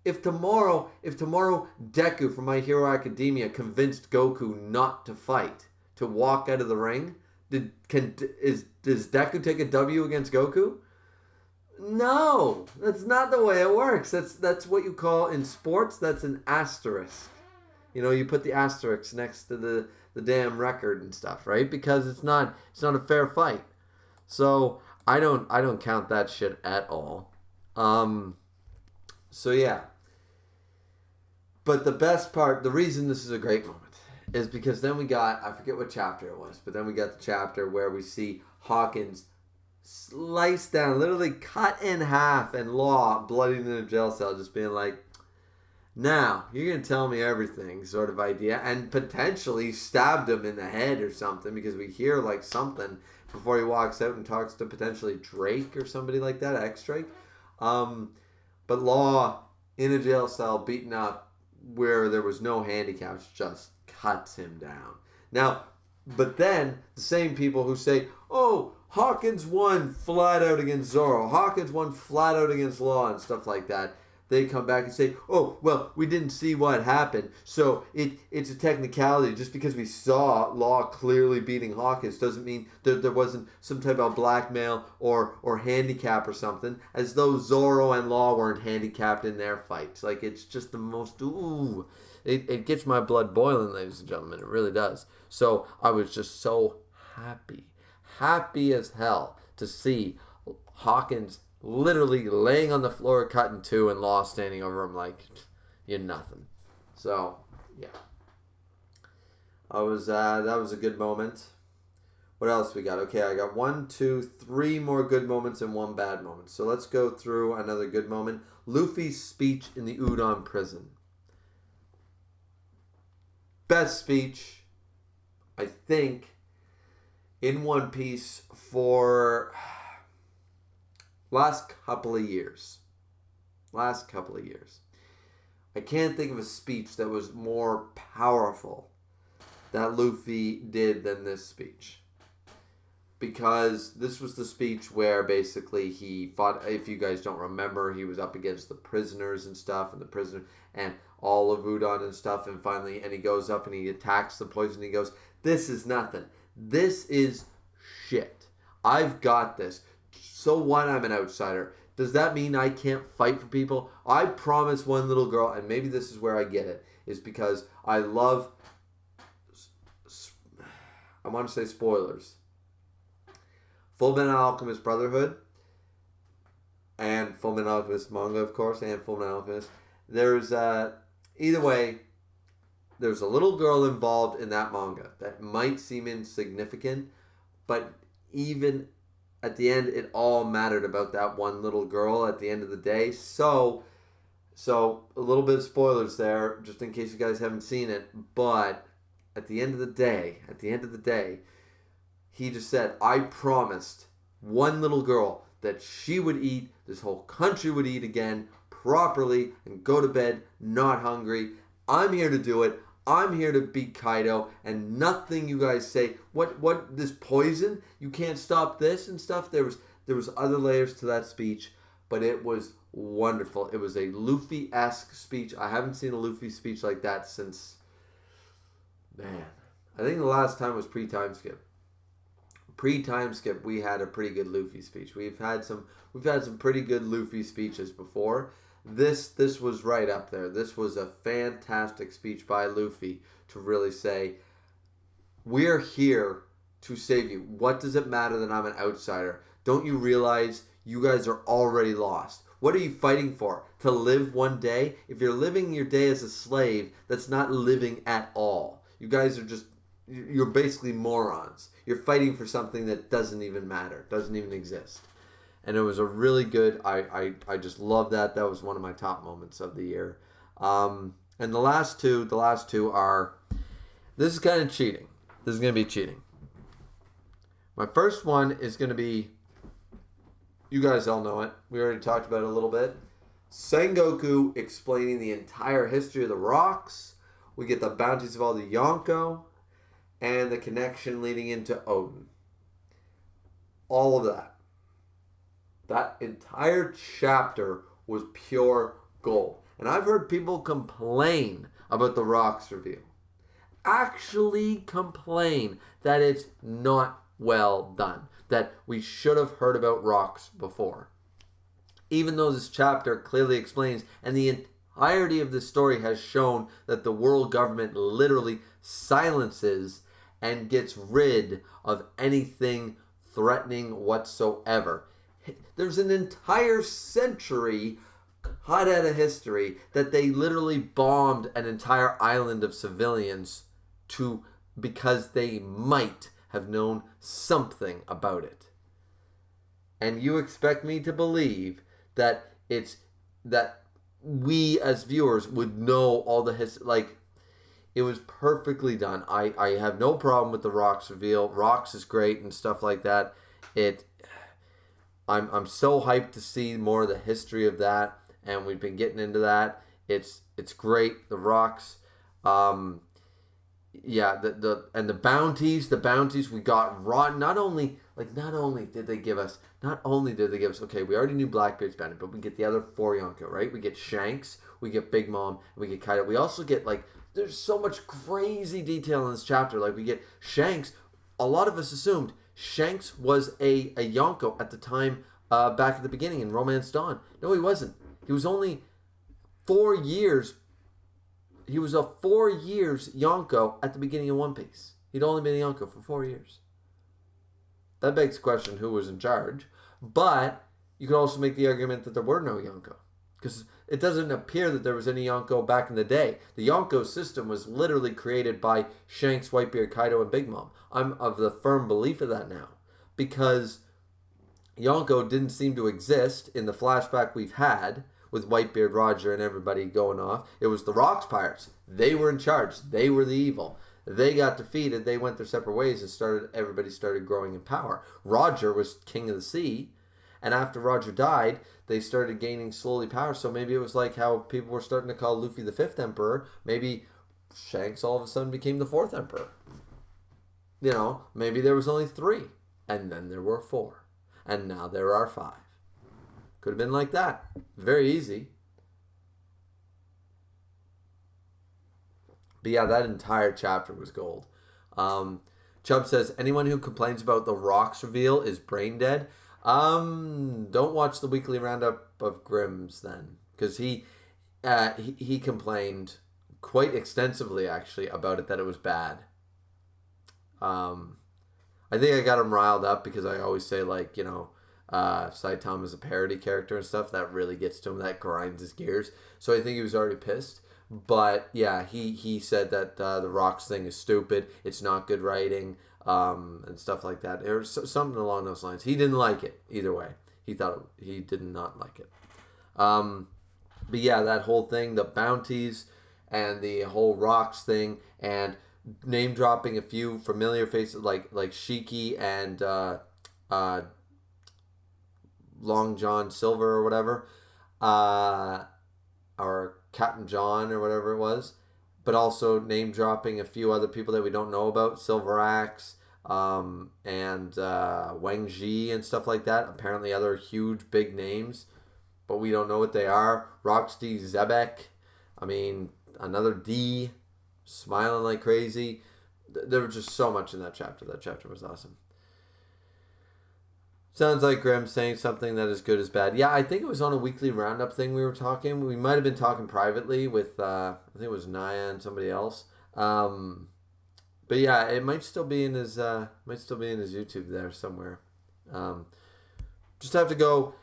If tomorrow Deku from My Hero Academia convinced Goku not to fight, to walk out of the ring, does Deku take a W against Goku? No, that's not the way it works. That's what you call in sports. That's an asterisk. You put the asterisk next to the damn record and stuff, right? Because it's not a fair fight. So I don't count that shit at all. So yeah. But the best part, the reason this is a great moment, is because then we got, I forget what chapter it was, but then we got the chapter where we see Hawkins sliced down, literally cut in half, and Law bloodied in a jail cell, just being like, now, you're going to tell me everything, sort of idea, and potentially stabbed him in the head or something, because we hear like something before he walks out and talks to potentially Drake or somebody like that, X-Drake. But Law, in a jail cell, beaten up, where there was no handicaps, just cuts him down. Now, but then, the same people who say, oh, Hawkins won flat out against Zoro, Hawkins won flat out against Law, and stuff like that, they come back and say, oh, well, we didn't see what happened, so it's a technicality. Just because we saw Law clearly beating Hawkins doesn't mean that there wasn't some type of blackmail or handicap or something, as though Zoro and Law weren't handicapped in their fights. Like, it's just the most, ooh, it gets my blood boiling, ladies and gentlemen, it really does. So I was just so happy as hell to see Hawkins literally laying on the floor, cut in two, and Law standing over him like, you're nothing. So, yeah. That was a good moment. What else we got? Okay, I got 1, 2, 3 more good moments and 1 bad moment. So let's go through another good moment. Luffy's speech in the Udon prison. Best speech, I think, in One Piece for last couple of years. I can't think of a speech that was more powerful that Luffy did than this speech. Because this was the speech where basically he fought, if you guys don't remember, he was up against the prisoners and stuff, and all of Udon and stuff, and finally, and he goes up and he attacks the poison, and he goes, this is nothing. This is shit. I've got this. So what? I'm an outsider. Does that mean I can't fight for people? I promise one little girl, and maybe this is where I get it, is because I love, I want to say spoilers, Fullmetal Alchemist Brotherhood, and Fullmetal Alchemist manga, of course, and Fullmetal Alchemist. There's, either way, there's a little girl involved in that manga that might seem insignificant, but even at the end, it all mattered about that one little girl at the end of the day. So a little bit of spoilers there, just in case you guys haven't seen it. But at the end of the day, he just said, I promised one little girl that she would eat, this whole country would eat again properly and go to bed not hungry. I'm here to do it. I'm here to beat Kaido, and nothing you guys say, what, this poison, you can't stop this and stuff. There was other layers to that speech, but it was wonderful. It was a Luffy-esque speech. I haven't seen a Luffy speech like that since, man, I think the last time was pre-time skip. Pre-time skip, we had a pretty good Luffy speech. We've had some pretty good Luffy speeches before. This was right up there. This was a fantastic speech by Luffy to really say, we're here to save you. What does it matter that I'm an outsider? Don't you realize you guys are already lost? What are you fighting for? To live one day? If you're living your day as a slave, that's not living at all. You guys are you're basically morons. You're fighting for something that doesn't even matter, doesn't even exist. And it was a really good, I just love that. That was one of my top moments of the year. And the last two are, this is kind of cheating. This is going to be cheating. My first one is going to be You guys all know it. We already talked about it a little bit. Sengoku explaining the entire history of the rocks. We get the bounties of all the Yonko and the connection leading into Odin. All of that. That entire chapter was pure gold. And I've heard people complain about the rocks reveal. Actually complain that it's not well done. That we should have heard about rocks before. Even though this chapter clearly explains, and the entirety of this story has shown that the world government literally silences and gets rid of anything threatening whatsoever. There's an entire century cut out of history that they literally bombed an entire island of civilians because they might have known something about it. And you expect me to believe that we as viewers would know all the history. Like, it was perfectly done. I have no problem with the rocks reveal. Rocks is great and stuff like that. I'm so hyped to see more of the history of that, and we've been getting into that. It's great. The rocks, the bounties we got raw. Not only did they give us, okay, we already knew Blackbeard's bounty, but we get the other 4 Yonko, right? We get Shanks, we get Big Mom, and we get Kaido. We also get, like, there's so much crazy detail in this chapter. Like, we get Shanks. A lot of us assumed Shanks was a Yonko at the time, back at the beginning in Romance Dawn. No, he wasn't. He was only 4 years. He was a 4 years Yonko at the beginning of One Piece. He'd only been a Yonko for 4 years. That begs the question, who was in charge? But you could also make the argument that there were no Yonko, because it doesn't appear that there was any Yonko back in the day. The Yonko system was literally created by Shanks, Whitebeard, Kaido, and Big Mom. I'm of the firm belief of that now, because Yonko didn't seem to exist in the flashback we've had with Whitebeard, Roger, and everybody going off. It was the Rocks Pirates. They were in charge. They were the evil. They got defeated. They went their separate ways, and everybody started growing in power. Roger was king of the sea, and after Roger died, they started gaining slowly power. So maybe it was like how people were starting to call Luffy the 5th Emperor. Maybe Shanks all of a sudden became the 4th Emperor. You know, maybe there was only 3, and then there were 4, and now there are 5. Could have been like that. Very easy. But yeah, that entire chapter was gold. Chubb says, anyone who complains about the rocks reveal is brain dead. Don't watch the weekly roundup of Grimm's then, because he complained quite extensively actually about it, that it was bad. I think I got him riled up because I always say, like, you know, Saitama is a parody character and stuff. That really gets to him. That grinds his gears. So I think he was already pissed. But yeah, he said that the rocks thing is stupid. It's not good writing, and stuff like that. There was something along those lines. He didn't like it either way. He did not like it. But yeah, that whole thing, the bounties and the whole rocks thing, and name dropping a few familiar faces like Shiki and Long John Silver or whatever, or Captain John or whatever it was, but also name dropping a few other people that we don't know about, Silver Axe, and Wang Ji and stuff like that. Apparently other huge big names, but we don't know what they are. Roxy Zebek, I mean, another D, smiling like crazy. There was just so much in that chapter. That chapter was awesome. Sounds like Grimm saying something that is good as bad. Yeah, I think it was on a weekly roundup thing we were talking. We might have been talking privately with, I think it was Naya and somebody else. But yeah, it might still be in his YouTube there somewhere. Just have to go.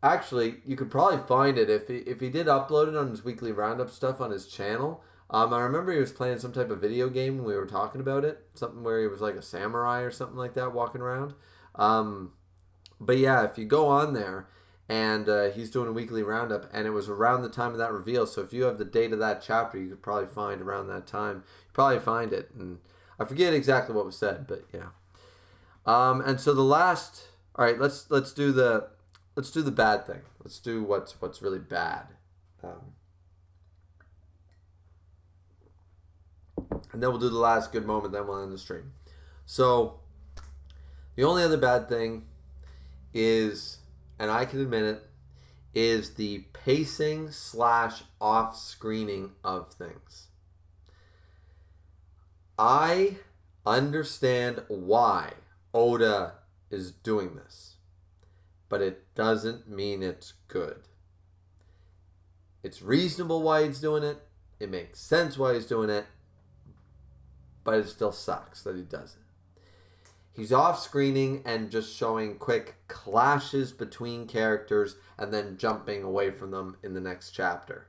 Actually, you could probably find it if he did upload it on his weekly roundup stuff on his channel. I remember he was playing some type of video game when we were talking about it. Something where he was like a samurai or something like that walking around. But yeah, if you go on there, and he's doing a weekly roundup, and it was around the time of that reveal. So if you have the date of that chapter, you could probably find around that time. You probably find it, and I forget exactly what was said, but yeah. And so the last, all right, let's do the let's do the bad thing. Let's do what's really bad. And then we'll do the last good moment, then we'll end the stream. So, the only other bad thing is, and I can admit it, is the pacing / off-screening of things. I understand why Oda is doing this, but it doesn't mean it's good. It's reasonable why he's doing it. It makes sense why he's doing it, but it still sucks that he does it. He's off-screening and just showing quick clashes between characters and then jumping away from them in the next chapter.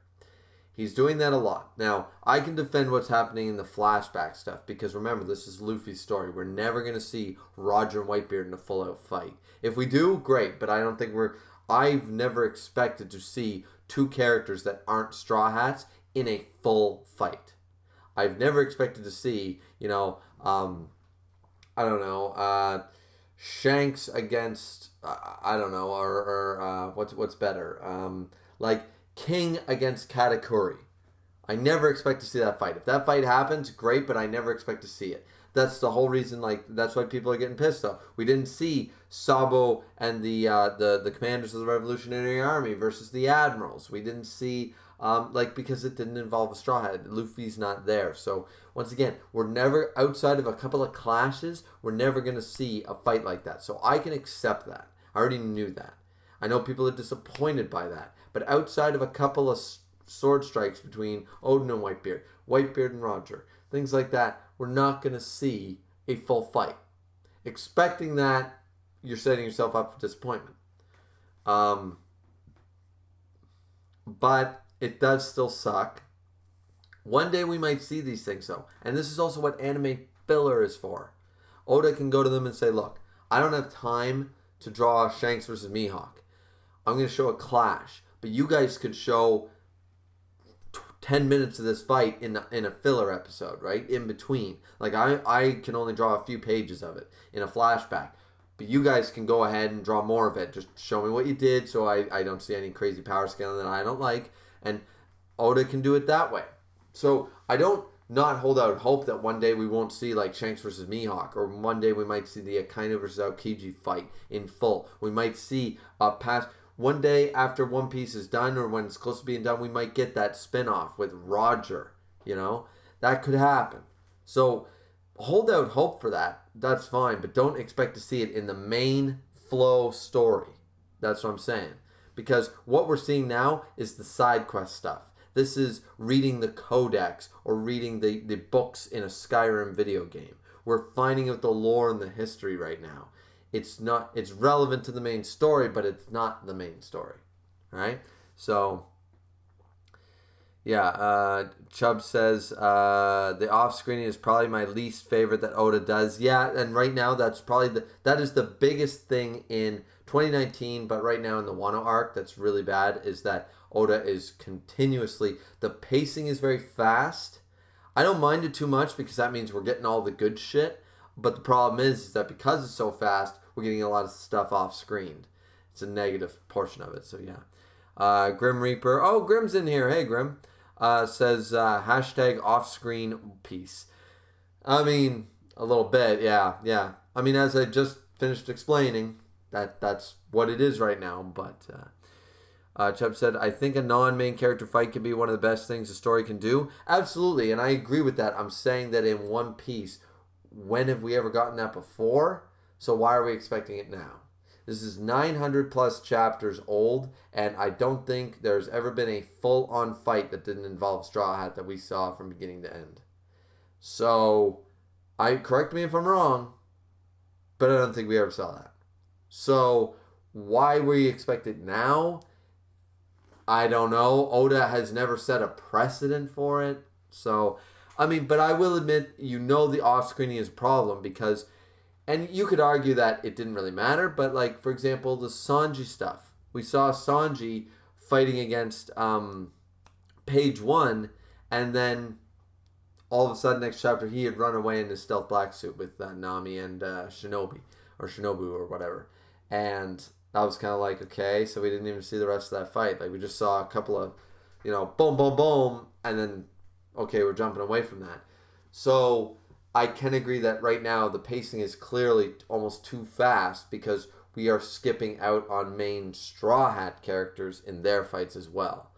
He's doing that a lot. Now, I can defend what's happening in the flashback stuff because remember, this is Luffy's story. We're never going to see Roger and Whitebeard in a full-out fight. If we do, great, but I don't think I've never expected to see two characters that aren't Straw Hats in a full fight. I've never expected to see, Shanks against, what's better? Like King against Katakuri. I never expect to see that fight. If that fight happens, great, but I never expect to see it. That's the whole reason, that's why people are getting pissed off. We didn't see Sabo and the commanders of the Revolutionary Army versus the admirals. We didn't see, because it didn't involve a Straw Hat. Luffy's not there. So, once again, we're never, outside of a couple of clashes, we're never going to see a fight like that. So, I can accept that. I already knew that. I know people are disappointed by that. But outside of a couple of sword strikes between Odin and Whitebeard and Roger, things like that, we're not going to see a full fight. Expecting that, you're setting yourself up for disappointment. But it does still suck. One day we might see these things though. And this is also what anime filler is for. Oda can go to them and say, look, I don't have time to draw Shanks versus Mihawk. I'm going to show a clash. But you guys could show 10 minutes of this fight in a filler episode, right? In between. Like, I can only draw a few pages of it in a flashback. But you guys can go ahead and draw more of it. Just show me what you did so I don't see any crazy power scaling that I don't like. And Oda can do it that way. So, I don't not hold out hope that one day we won't see, like, Shanks versus Mihawk. Or one day we might see the Akainu versus Aokiji fight in full. We might see one day after One Piece is done or when it's close to being done, we might get that spin-off with Roger, That could happen. So hold out hope for that. That's fine, but don't expect to see it in the main flow story. That's what I'm saying. Because what we're seeing now is the side quest stuff. This is reading the codex or reading the books in a Skyrim video game. We're finding out the lore and the history right now. It's relevant to the main story, but it's not the main story, right? So, yeah, Chubb says, the off-screening is probably my least favorite that Oda does. Yeah, and right now that is the biggest thing in 2019, but right now in the Wano arc that's really bad is that Oda is continuously, the pacing is very fast. I don't mind it too much because that means we're getting all the good shit, but the problem is that because it's so fast, we're getting a lot of stuff off screen. It's a negative portion of it, so yeah. Grim Reaper. Oh, Grim's in here. Hey, Grim. Says, hashtag off-screen peace. I mean, a little bit, yeah. I mean, as I just finished explaining, that's what it is right now, but Chubb said, I think a non-main character fight can be one of the best things a story can do. Absolutely, and I agree with that. I'm saying that in One Piece, when have we ever gotten that before? So why are we expecting it now? This is 900 plus chapters old, and I don't think there's ever been a full-on fight that didn't involve Straw Hat that we saw from beginning to end. So, correct me if I'm wrong, but I don't think we ever saw that. So, why we expect it now? I don't know. Oda has never set a precedent for it. So, I mean, but I will admit, the off-screening is a problem because... And you could argue that it didn't really matter, but like, for example, the Sanji stuff. We saw Sanji fighting against Page 1, and then all of a sudden, next chapter, he had run away in his stealth black suit with Nami and Shinobu or whatever. And that was kind of like, okay, so we didn't even see the rest of that fight. Like, we just saw a couple of, boom, boom, boom, and then, okay, we're jumping away from that. So I can agree that right now the pacing is clearly almost too fast because we are skipping out on main Straw Hat characters in their fights as well.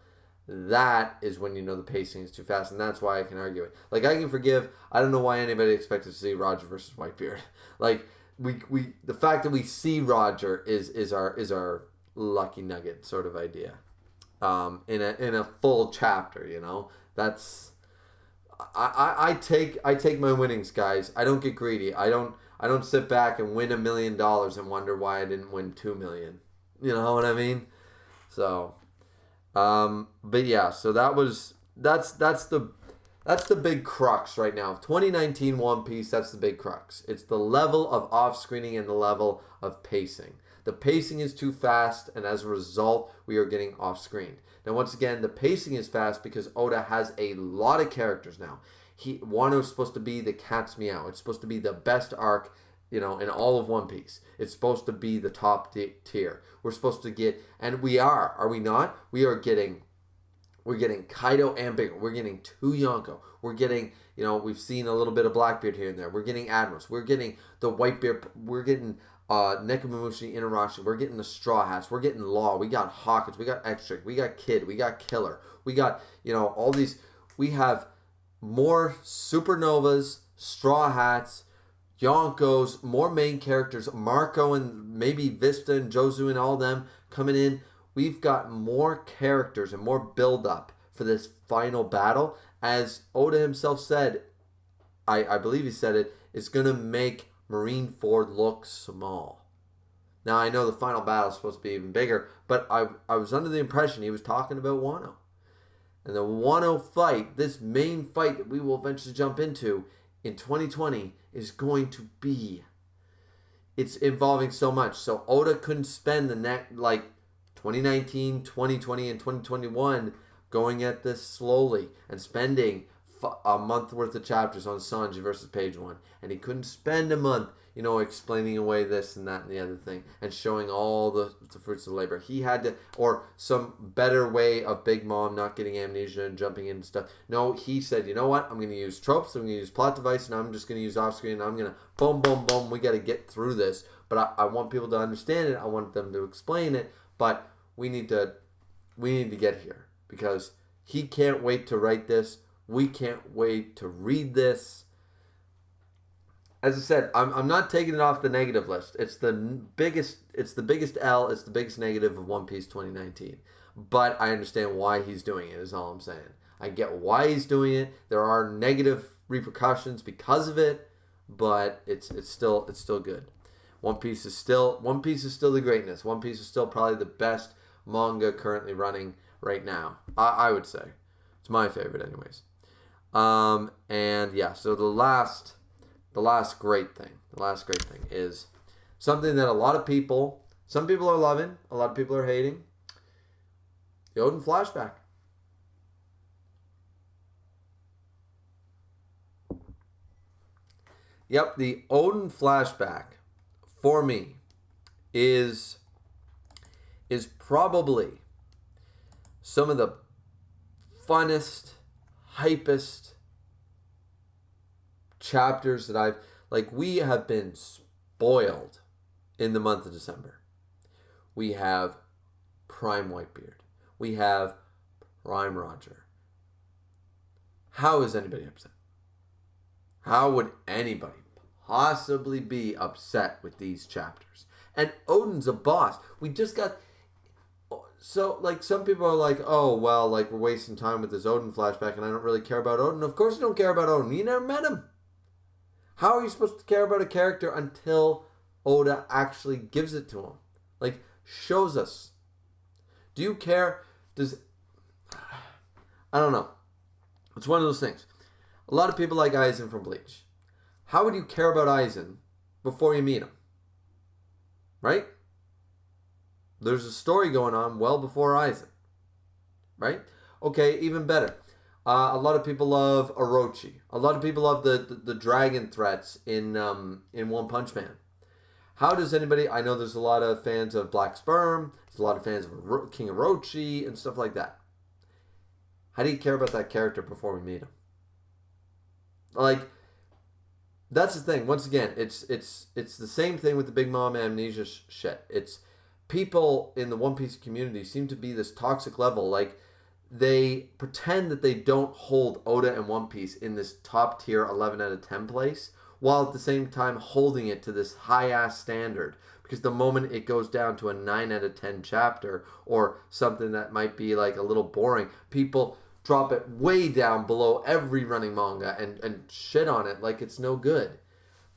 That is when the pacing is too fast, and that's why I can argue it. Like, I can forgive. I don't know why anybody expected to see Roger versus Whitebeard. Like, we the fact that we see Roger is our lucky nugget sort of idea. In a full chapter, that's I take my winnings, guys. I don't get greedy. I don't sit back and win $1 million and wonder why I didn't win $2 million. You know what I mean? So. But yeah, so that's the big crux right now. 2019 One Piece, that's the big crux. It's the level of off-screening and the level of pacing. The pacing is too fast, and as a result, we are getting off-screened. Now, once again, the pacing is fast because Oda has a lot of characters now. Wano is supposed to be the cat's meow. It's supposed to be the best arc, in all of One Piece. It's supposed to be the top tier. We're supposed to get, and we are we not? We're getting Kaido and bigger. We're getting 2 Yonko. We're getting, we've seen a little bit of Blackbeard here and there. We're getting Admirals. We're getting the Whitebeard. We're getting Nekomamushi, Inarashi. We're getting the Straw Hats. We're getting Law. We got Hawkins. We got Extric. We got Kid. We got Killer. We got, all these. We have more Supernovas, Straw Hats, Yonkos, more main characters, Marco and maybe Vista and Jozu and all them coming in. We've got more characters and more build-up for this final battle. As Oda himself said, I believe he said it, it's going to make Marineford look small. Now, I know the final battle is supposed to be even bigger, but I was under the impression he was talking about Wano. And the Wano fight, this main fight that we will eventually jump into in 2020, is going to be, it's involving so much. So Oda couldn't spend the next, 2019, 2020, and 2021 going at this slowly and spending a month worth of chapters on Sanji versus Page One. And he couldn't spend a month, explaining away this and that and the other thing and showing all the fruits of labor. He had to, or some better way of Big Mom not getting amnesia and jumping into stuff. No, he said, you know what? I'm going to use tropes, I'm going to use plot device, and I'm just going to use off screen, and I'm going to boom, boom, boom. We got to get through this. But I want people to understand it. I want them to explain it. But we need to get here because he can't wait to write this. We can't wait to read this. As I said, I'm not taking it off the negative list. It's the biggest L, it's the biggest negative of One Piece 2019. But I understand why he's doing it, is all I'm saying. I get why he's doing it. There are negative repercussions because of it, but it's still good. One Piece is still the greatness. One Piece is still probably the best manga currently running right now. I would say. It's my favorite anyways. And yeah, so the last great thing is something that some people are loving, a lot of people are hating. The Oden flashback. Yep, the Oden flashback for me is probably some of the funnest, hypest chapters that we have been spoiled in the month of December. We have Prime Whitebeard. We have Prime Roger. How is anybody upset? How would anybody possibly be upset with these chapters? And Oden's a boss. We just got... So, some people are like, oh, well, we're wasting time with this Oden flashback and I don't really care about Oden. Of course you don't care about Oden. You never met him. How are you supposed to care about a character until Oda actually gives it to him? Shows us. Do you care? I don't know. It's one of those things. A lot of people like Aizen from Bleach. How would you care about Aizen before you meet him? Right? There's a story going on well before Aizen. Right? Okay, even better. A lot of people love Orochi. A lot of people love the dragon threats in One Punch Man. How does anybody... I know there's a lot of fans of Black Sperm. There's a lot of fans of King Orochi and stuff like that. How do you care about that character before we meet him? Like, that's the thing. Once again, it's the same thing with the Big Mom amnesia shit. It's people in the One Piece community seem to be this toxic level. Like, they pretend that they don't hold Oda and One Piece in this top tier 11 out of 10 place, while at the same time holding it to this high ass standard. Because the moment it goes down to a 9 out of 10 chapter, or something that might be like a little boring, people drop it way down below every running manga and shit on it like it's no good.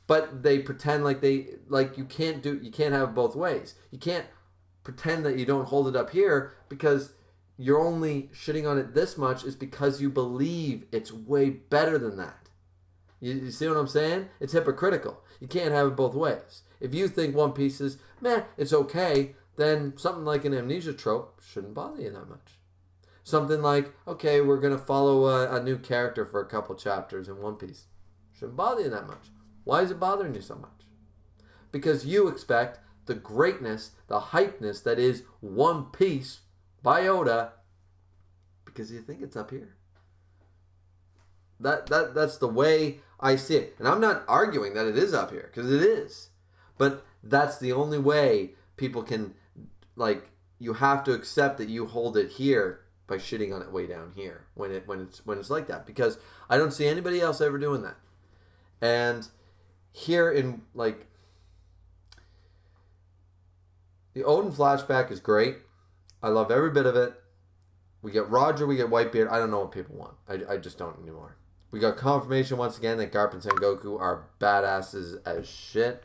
But they pretend like you can't have it both ways. You can't pretend that you don't hold it up here because you're only shitting on it this much is because you believe it's way better than that. You see what I'm saying? It's hypocritical. You can't have it both ways. If you think One Piece is, meh, it's okay, then something like an amnesia trope shouldn't bother you that much. Something like, okay, we're going to follow a new character for a couple chapters in One Piece. Shouldn't bother you that much. Why is it bothering you so much? Because you expect the greatness, the hypeness that is One Piece by Oda because you think it's up here. That's the way I see it. And I'm not arguing that it is up here, because it is. But that's the only way people can, like, you have to accept that you hold it here by shitting on it way down here when it's like that, because I don't see anybody else ever doing that. And here in, like, the Odin flashback is great. I love every bit of it. We get Roger, we get Whitebeard. I don't know what people want. I just don't anymore. We got confirmation once again that Garp and Sengoku are badasses as shit.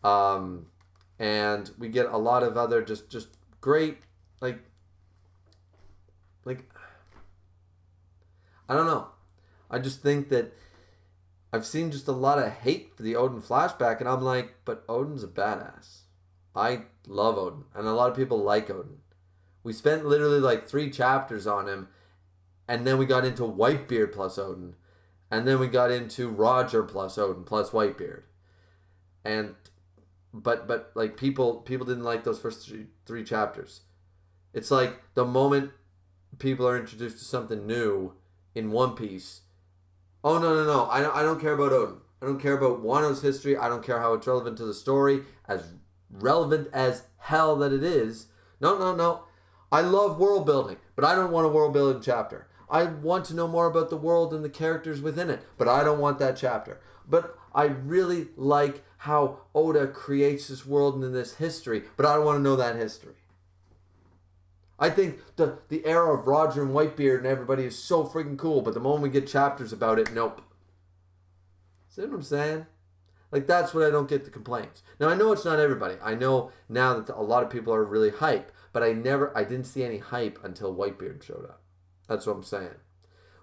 And we get a lot of other just great, like I don't know. I just think that I've seen just a lot of hate for the Odin flashback, and I'm like, but Odin's a badass. I love Odin, and a lot of people like Odin. We spent literally like 3 chapters on him, and then we got into Whitebeard plus Odin, and then we got into Roger plus Odin plus Whitebeard. And but like people didn't like those first three chapters. It's like the moment people are introduced to something new in One Piece, oh no, I don't care about Odin. I don't care about Wano's history. I don't care how it's relevant to the story, as relevant as hell that it is. No. I love world building, but I don't want a world building chapter. I want to know more about the world and the characters within it, but I don't want that chapter. But I really like how Oda creates this world and this history, but I don't want to know that history. I think the era of Roger and Whitebeard and everybody is so freaking cool, but the moment we get chapters about it, nope. See what I'm saying? Like, that's what I don't get the complaints. Now, I know it's not everybody. I know now that a lot of people are really hype, but I didn't see any hype until Whitebeard showed up. That's what I'm saying.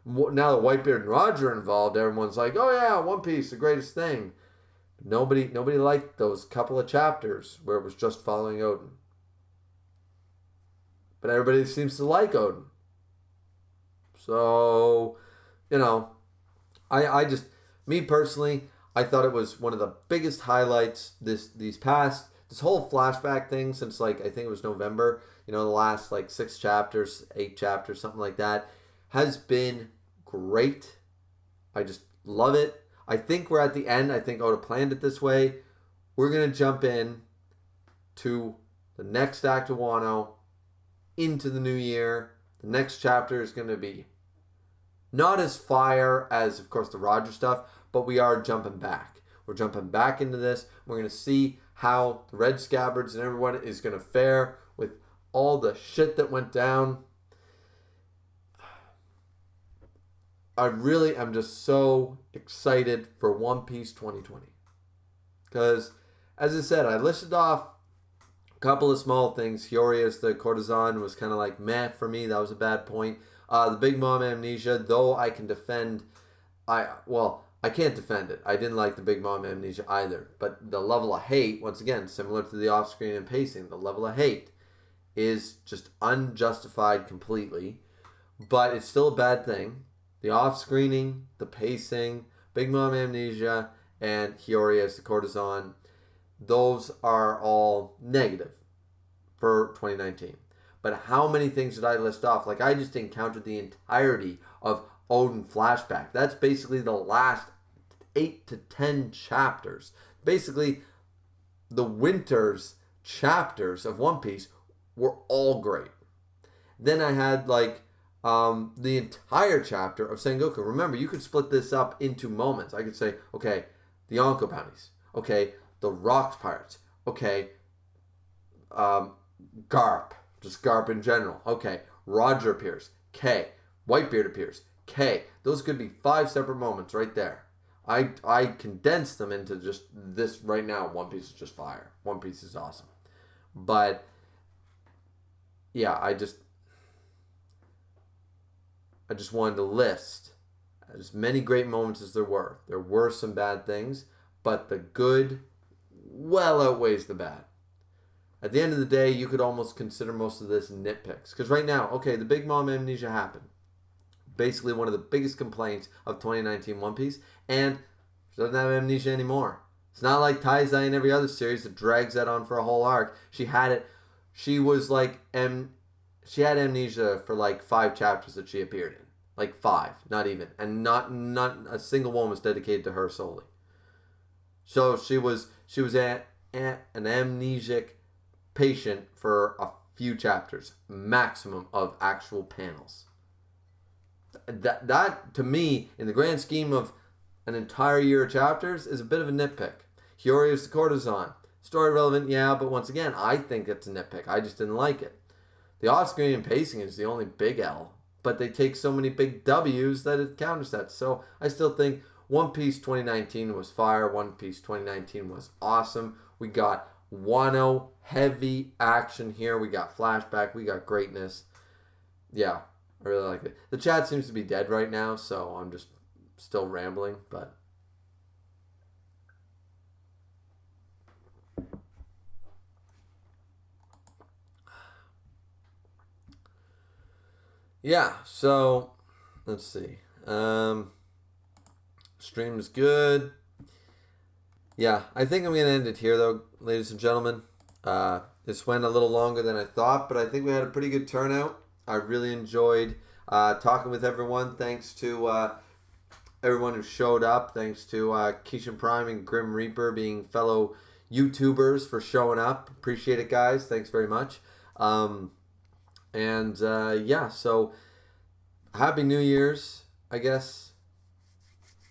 Now that Whitebeard and Roger are involved, everyone's like, oh yeah, One Piece, the greatest thing. Nobody liked those couple of chapters where it was just following Odin. But everybody seems to like Odin. So, I just, me personally, I thought it was one of the biggest highlights this whole flashback thing since, like, I think it was November, the last, like, 6 chapters, 8 chapters, something like that, has been great. I just love it. I think we're at the end. I think Oda planned it this way. We're going to jump in to the next act of Wano, into the new year. The next chapter is going to be not as fire as, of course, the Roger stuff, but we are jumping back. We're jumping back into this. We're going to see how the Red Scabbards and everyone is going to fare with all the shit that went down. I really am just so excited for One Piece 2020. Because, as I said, I listed off a couple of small things. Hiyori as the courtesan was kind of like meh for me. That was a bad point. The Big Mom amnesia, though I can defend... I can't defend it. I didn't like the Big Mom amnesia either. But the level of hate, once again, similar to the off-screen and pacing, the level of hate is just unjustified completely. But it's still a bad thing. The off-screening, the pacing, Big Mom amnesia, and Hiyori as the courtesan. those are all negative for 2019. But how many things did I list off? Like, I just encountered the entirety of Odin Flashback. That's basically the last 8 to 10 chapters. Basically, the winter's chapters of One Piece were all great. Then I had like the entire chapter of Sengoku. Remember, you could split this up into moments. I could say, okay, the Yonko bounties. Okay, the Rocks Pirates. Okay, Garp. Just Garp in general. Okay, Roger appears. K. Whitebeard appears. K. Those could be 5 separate moments right there. I condensed them into just this right now. One Piece is just fire. One Piece is awesome. But yeah, I just wanted to list as many great moments as there were. There were some bad things, but the good well outweighs the bad. At the end of the day, you could almost consider most of this nitpicks. Because right now, okay, the Big Mom amnesia happened. Basically one of the biggest complaints of 2019 One Piece, and she doesn't have amnesia anymore. It's not like Taizai and every other series that drags that on for a whole arc. She had it. She was like, she had amnesia for like 5 chapters that she appeared in. Like 5, not even. And not a single one was dedicated to her solely. So she was an amnesic patient for a few chapters, maximum of actual panels. That to me, in the grand scheme of an entire year of chapters, is a bit of a nitpick. Hiyori is the courtesan. Story relevant, yeah, but once again, I think it's a nitpick. I just didn't like it. The off-screen and pacing is the only big L, but they take so many big W's that it counters that. So I still think One Piece 2019 was fire. One Piece 2019 was awesome. We got Wano heavy action here. We got flashback. We got greatness. Yeah, I really like it. The chat seems to be dead right now, so I'm just still rambling, but yeah, so let's see. Stream's good. Yeah, I think I'm going to end it here, though, ladies and gentlemen. This went a little longer than I thought, but I think we had a pretty good turnout. I really enjoyed talking with everyone. Thanks to everyone who showed up. Thanks to Keishan Prime and Grim Reaper being fellow YouTubers for showing up. Appreciate it, guys. Thanks very much. Yeah, so Happy New Year's, I guess,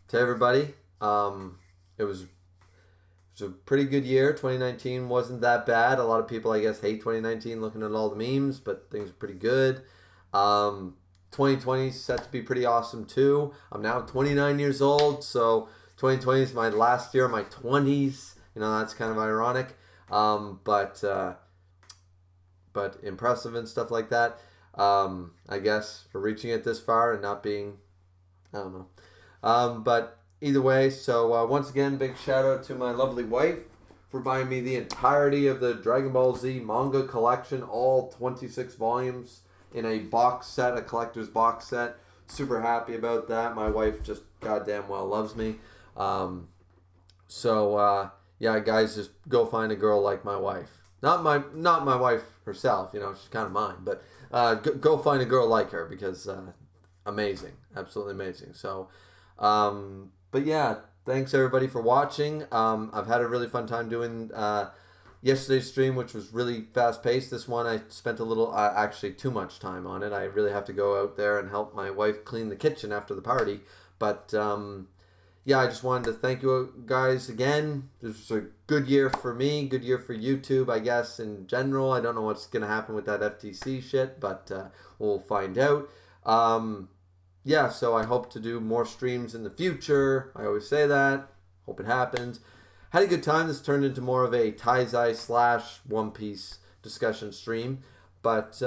to everybody. It was a pretty good year. 2019 wasn't that bad. A lot of people, I guess, hate 2019 looking at all the memes, but things are pretty good. 2020 is set to be pretty awesome too. I'm now 29 years old, so 2020 is my last year of my 20s. You know, that's kind of ironic, but impressive and stuff like that. I guess for reaching it this far and not being, I don't know. But either way, so once again, big shout out to my lovely wife for buying me the entirety of the Dragon Ball Z manga collection, all 26 volumes in a box set, a collector's box set. Super happy about that. My wife just goddamn well loves me. Yeah, guys, just go find a girl like my wife. Not my wife herself, you know, she's kind of mine, but go find a girl like her because amazing, absolutely amazing. So, but yeah, thanks everybody for watching. I've had a really fun time doing yesterday's stream, which was really fast paced. This one I spent a little, actually too much time on it. I really have to go out there and help my wife clean the kitchen after the party. But yeah, I just wanted to thank you guys again. This was a good year for me, good year for YouTube, I guess, in general. I don't know what's going to happen with that FTC shit, but we'll find out. Yeah, so I hope to do more streams in the future. I always say that. Hope it happens. Had a good time. This turned into more of a Taizai / One Piece discussion stream. But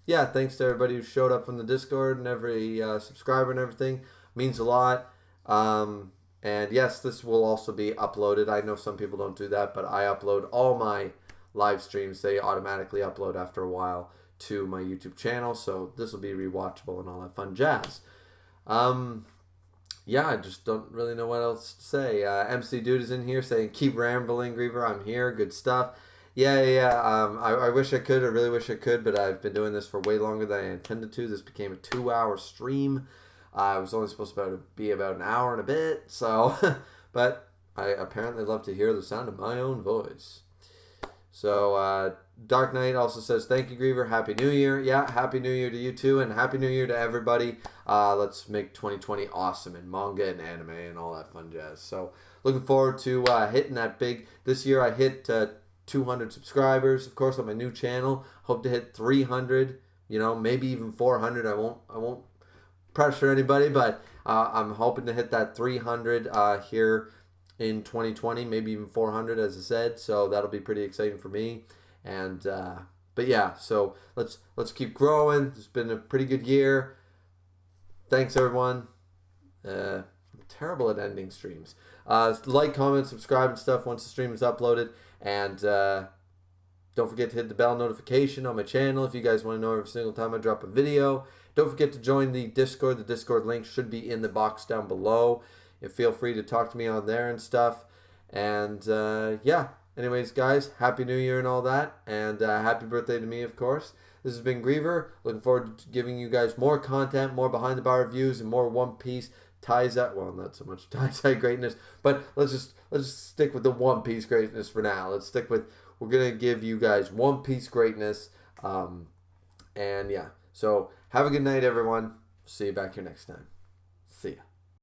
yeah, thanks to everybody who showed up from the Discord and every subscriber and everything. Means a lot. And yes, this will also be uploaded. I know some people don't do that, but I upload all my live streams. They automatically upload after a while to my YouTube channel, so this will be rewatchable and all that fun jazz. yeah, I just don't really know what else to say. MC Dude is in here saying, keep rambling, Griever. I'm here. Good stuff. Yeah. I wish I could. I really wish I could, but I've been doing this for way longer than I intended to. This became a 2-hour stream. I was only supposed to be about an hour and a bit. So, but I apparently love to hear the sound of my own voice. So, Dark Knight also says, thank you, Griever. Happy New Year. Yeah, Happy New Year to you too, and Happy New Year to everybody. Let's make 2020 awesome in manga and anime and all that fun jazz. So, looking forward to hitting that big. This year I hit 200 subscribers, of course, on my new channel. Hope to hit 300, maybe even 400. I won't pressure anybody, but I'm hoping to hit that 300 here in 2020, maybe even 400, as I said. So that'll be pretty exciting for me. And but yeah, so let's keep growing. It's been a pretty good year. Thanks everyone. I'm terrible at ending streams. Like, comment, subscribe, and stuff once the stream is uploaded. And don't forget to hit the bell notification on my channel if you guys want to know every single time I drop a video. Don't forget to join the Discord. The Discord link should be in the box down below. And feel free to talk to me on there and stuff. And yeah. Anyways, guys, Happy New Year and all that. And happy birthday to me, of course. This has been Griever. Looking forward to giving you guys more content, more behind the bar reviews, and more One Piece tie-side. Well, not so much tie-side greatness, but let's just stick with the One Piece greatness for now. Let's stick with, we're gonna give you guys One Piece greatness. And yeah, so have a good night, everyone. See you back here next time. See ya.